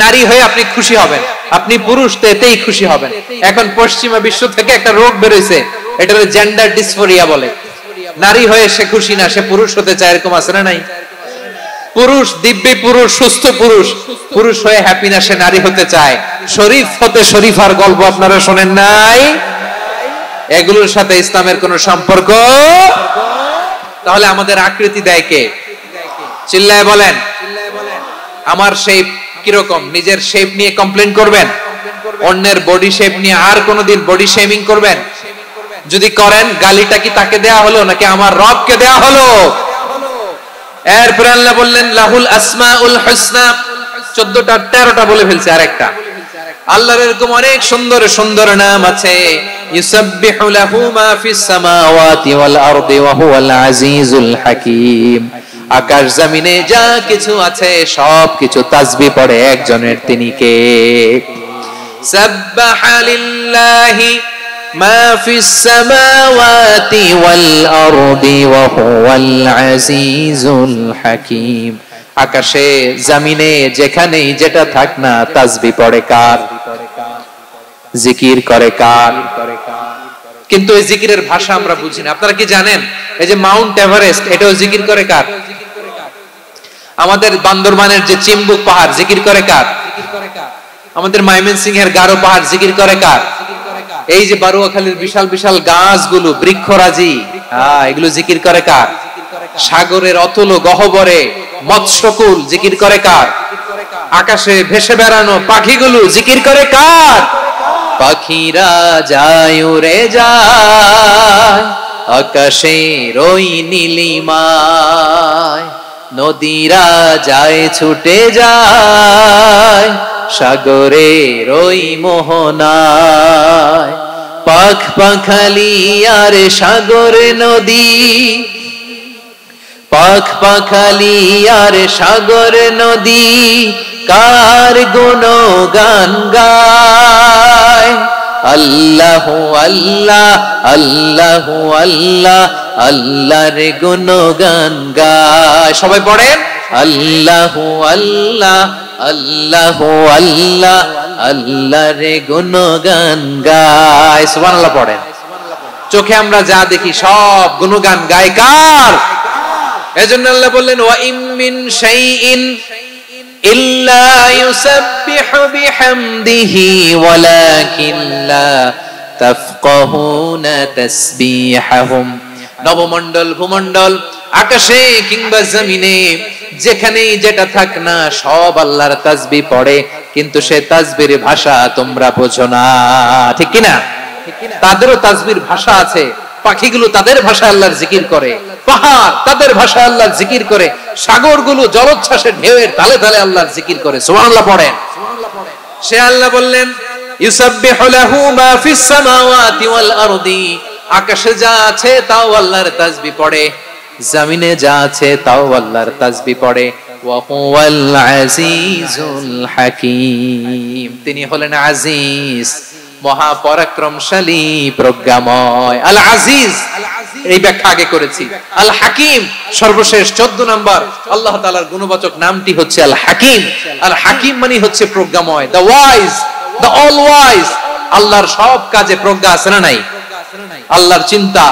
A: নারী হয়ে আপনি খুশি হবেন, আপনি পুরুষ তো এতেই খুশি হবেন। এখন পশ্চিমা বিশ্ব থেকে একটা রোগ বেরোইছে, এটা জেন্ডার ডিসফোরিয়া বলে। নারী হয়ে সে খুশি না, সে পুরুষ হতে চায়, এরকম আছে না নাই? পুরুষ, দিব্যি পুরুষ, সুস্থ পুরুষ, পুরুষ হয়ে হ্যাপি না, সে নারী হতে চায়। শরীফ হতে শরীফার গল্প আপনারা শোনেন নাই? এগুলোর সাথে ইসলামের কোন সম্পর্ক? তাহলে আমাদের আকৃতি দেয় কে? চিল্লায় বলেন। আমার শেপ কিরকম, নিজের শেপ নিয়ে কমপ্লেন করবেন? অন্যের বডি শেপ নিয়ে আর কোনদিন বডি শেমিং করবেন? যদি করেন, গালিটা কি তাকে দেয়া হলো নাকি আমার রবকে দেয়া হলো? এরপর আল্লাহ বললেন লাহুল আসমাউল হুসনা, 14টা 13টা বলে ফেলছে আরেকটা। আল্লাহর এরকম অনেক সুন্দর সুন্দর নাম আছে। ইউসাব্বিহু লাহু মা ফিস সামাওয়াতি ওয়াল আরদি ওয়া হুয়াল আজিজুল হাকীম। আকাশ জমিনে যা কিছু আছে সব কিছু তাসবিহ পড়ে একজনের, তিনি কে? সাব্বাহা লিল্লাহি মা ফিস সামাওয়াতি ওয়াল আরদি ওয়া হুয়াল আজিজুল হাকীম। আকাশে জমিনে যেখানেই যেটা থাক না, তাসবিহ পড়ে কার? জিকির করে কার? কিন্তু এই জিকিরের ভাষা আমরা বুঝি না। আপনারা কি জানেন এই যে মাউন্ট এভারেস্ট, এটাও জিকির করে কার? আমাদের বান্দরবানের যে চিম্বুক পাহাড়, জিকির করে কার? আমাদের ময়মনসিংহের গারো পাহাড়, জিকির করে কার? এই যে বারুয়াখালীর বিশাল বিশাল গাছগুলো, বৃক্ষরাজি, এগুলো জিকির করে কার? সাগরের অতল গহ্বরে মৎস্যকুল, জিকির করে কার? আকাশে ভেসে বেড়ানো পাখিগুলো, জিকির করে কার? পাখিরা যায় উড়ে যায় আকাশের ওই নীলিমায়, নদীরা যায় ছুটে যায় সাগরের ওই মোহনায়। পাখ পাখালি আর সাগর নদী, পাখ পাখালি আর সাগর নদী কার গুণগান গায়। আল্লাহ আল্লাহ আল্লাহ আল্লাহ আল্লাহর গুণগান গায়। সবাই পড়েন আল্লাহ আল্লাহ আল্লাহ আল্লাহ আল্লাহর গুণগান গায়। সুবহানাল্লাহ পড়েন। চোখে আমরা যা দেখি সব গুণগান গায় কার? এজন্য আল্লাহ বললেন ওয়া ইম মিন শাইইন ইল্লা ইউসাব্বিহু বিহামদিহি ওয়ালাকিন লা তাফকাহুনা তাসবিহাহুম। নবমণ্ডল ভূমণ্ডল আকাশে কিংবা জমিনে যেখানেই যেটা থাক না সব আল্লাহর তাসবিহ পড়ে, কিন্তু সে তাসবিহর ভাষা তোমরা বোঝো না, ঠিক কি না? তাদেরও তাসবিহর ভাষা আছে। পাখিগুলো তাদের ভাষায় আল্লাহর জিকির করে, পাহাড় তাদের ভাষায় আল্লাহর জিকির করে, সাগরগুলো জলোচ্ছ্বাসের ঢেউয়ের তালে তালে আল্লাহর জিকির করে। সুবহানাল্লাহ পড়েন। সে আল্লাহ বললেন ইউসাব্বিহু লাহু মা ফিস সামাওয়াতি ওয়াল আরদি, আকাশে যা আছে তাও আল্লাহর তাসবিহ পড়ে, জমিনে যা আছে তাও আল্লাহর তাসবিহ পড়ে। ওয়া হুয়াল আজিজুল হাকীম, তিনি হলেন আজিজ, মহাপরাক্রমশালী, প্রজ্ঞাময়। আল আজিজ এই ব্যাখ্যা আগে করেছি। আল হাকিম সর্বশেষ 14 নম্বর আল্লাহ তাআলার গুণবাচক নামটি হচ্ছে আল হাকিম। আল হাকিম মানে হচ্ছে প্রজ্ঞাময়, the wise, the all wise. আল্লাহর সব কাজে প্রজ্ঞা আছে না নাই? আল্লাহর চিন্তা,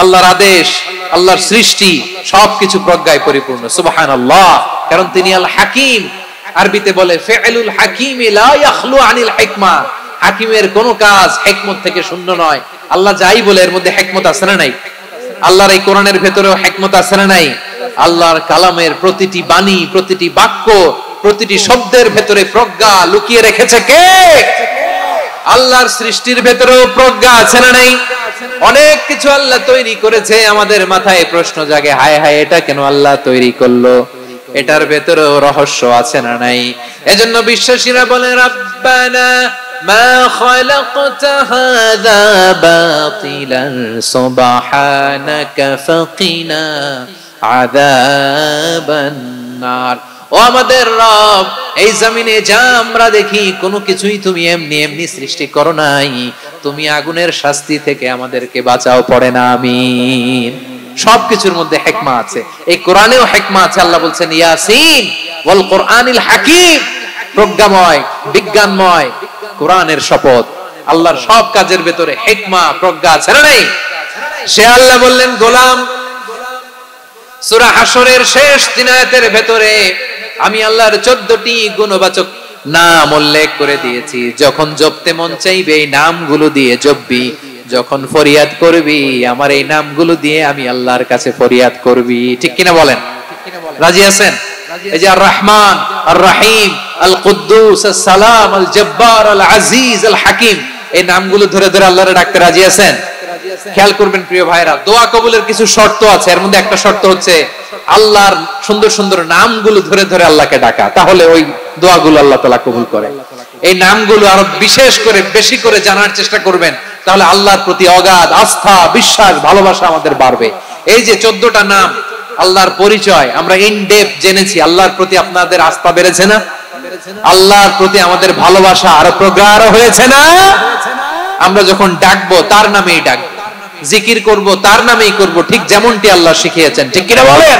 A: আল্লাহর আদেশ, আল্লাহর সৃষ্টি সবকিছু প্রজ্ঞায় পরিপূর্ণ। সুবহানাল্লাহ, কারণ তিনি আল হাকিম। আরবিতে বলে ফিআলুল হাকিমি লা ইয়াখলু আনিল হিকমা, হাকিমের কোন কাজ হিকমত থেকে শূন্য নয়। আল্লাহ যাই বলে এর মধ্যে হিকমত আছে না নাই? আল্লাহর এই কোরআনের ভেতরেও হিকমত আছে না নাই? আল্লাহর কালামের প্রতিটি বাণী, প্রতিটি বাক্য, প্রতিটি শব্দের ভেতরে প্রজ্ঞা লুকিয়ে রেখেছে কে? আল্লাহর সৃষ্টির ভেতরেও প্রজ্ঞা আছে না নাই? অনেক কিছু আল্লাহ তৈরি করেছে, আমাদের মাথায় প্রশ্ন জাগে, হায় হায় এটা কেন আল্লাহ তৈরি করলো? এটার ভেতরেও রহস্য আছে না নাই? এজন্য বিশ্বাসীরা বলে রাব্বানা মা খালাকতা হাযা বাতিলান সুবহানাকা ফাকিনা আযাবান নার। ও আমাদের রব, এই জমিনে যা আমরা দেখি কোনো কিছুই তুমি এমনি এমনি সৃষ্টি করো নাই, তুমি আগুনের শাস্তি থেকে আমাদেরকে বাঁচাও, পড়ে না আমিন। সবকিছুর মধ্যে হিকমা আছে, এই কোরআনেও হিকমা আছে। আল্লাহ বলছেন ইয়াসিন ওয়াল কোরআনিল হাকিম, প্রজ্ঞাময়, বিজ্ঞানময় কোরআনের শপথ। আল্লাহর সব কাজের ভেতরে হিকমা, প্রজ্ঞা আছে না নাই? সে আল্লাহ বললেন গোলাম, সূরা হাশরের শেষ 3 আয়াতের ভেতরে আমি আল্লাহর 14টি গুণবাচক নাম উল্লেখ করে দিয়েছি। যখন জপতে মন চাইবে এই নামগুলো দিয়ে জপবি, যখন ফরিয়াদ করবি আমার এই নামগুলো দিয়ে আমি আল্লাহর কাছে ফরিয়াদ করবি, ঠিক কিনা বলেন? রাজি আছেন? এই যে আর রহমান, আর রহিম, আল কুদ্দুস, আস সালাম, আল জব্বার, আল আজিজ, আল হাকিম, এই নামগুলো ধরে ধরে আল্লাহরে ডাকতে রাজি আছেন? খেয়াল করবেন প্রিয় ভাইরা, দোয়া কবুলের কিছু শর্ত আছে। এর মধ্যে একটা শর্ত হচ্ছে আল্লাহর সুন্দর সুন্দর নামগুলো ধরে ধরে আল্লাহকে ডাকা, তাহলে ওই দোয়াগুলো আল্লাহ তাআলা কবুল করে। এই নামগুলো আরো বিশেষ করে বেশি করে জানার চেষ্টা করবেন, তাহলে আল্লাহর প্রতি অগাধ আস্থা, বিশ্বাস, ভালোবাসা আমাদের বাড়বে। এই যে 14টা নাম আল্লাহর পরিচয় আমরা ইন ডেপথ জেনেছি, আল্লাহর প্রতি আপনাদের আস্থা বেড়েছে না? আল্লাহর প্রতি আমাদের ভালোবাসা আরো প্রগাঢ় হয়েছে না? আমরা যখন ডাকবো তার নামেই ডাকবো, জিকির করব তার নামেই করব, ঠিক যেমনটি আল্লাহ শিখিয়েছেন, ঠিক কিনা বলেন?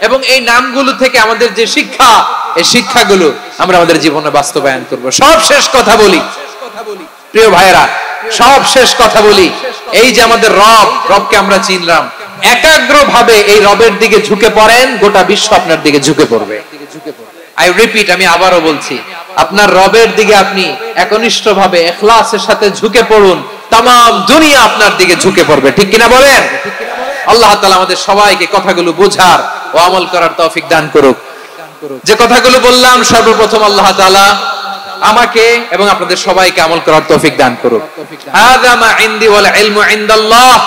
A: এবং এই নামগুলো থেকে আমাদের যে শিক্ষা, এই শিক্ষাগুলো আমরা আমাদের জীবনে বাস্তবায়ন করব। সব শেষ কথা বলি প্রিয় ভাইরা, সব শেষ কথা বলি, এই যে আমাদের রব, রবকে আমরা চিনলাম, একাগ্র ভাবে এই রবের দিকে ঝুঁকে পড়েন, গোটা বিশ্ব আপনার দিকে ঝুঁকে পড়বে। আই রিপিট, আমি আবারও বলছি, আপনার রবের দিকে আপনি একনিষ্ঠ ভাবে ইখলাসের সাথে ঝুঁকে পড়ুন, তাম দুনিয়া আপনার দিকে ঝুঁকে পড়বে, ঠিক কিনা বলেন? আল্লাহ তাআলা আমাদের সবাইকে কথাগুলো বোঝার ও আমল করার তৌফিক দান করুক। যে কথাগুলো বললাম, সর্বপ্রথম আল্লাহ তাআলা আমাকে এবং আপনাদের সবাইকে আমল করার তৌফিক দান করুক। হাযা মা ইনদি ওয়াল ইলমু ইনদাল্লাহ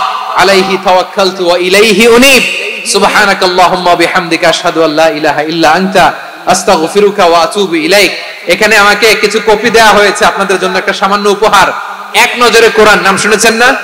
A: আলাইহি তাওয়াক্কালতু ওয়া ইলাইহি উনীব। সুবহানাকাল্লাহুম্মা ওয়া বিহামদিকা আশহাদু আল্লা ইলাহা ইল্লা আনতা আস্তাগফিরুকা ওয়া আতুবু ইলাইক। এখানে আমাকে কিছু কপি দেয়া হয়েছে আপনাদের জন্য, একটা সামান্য উপহার। এক নজরে কোরআন নাম শুনেছেন না?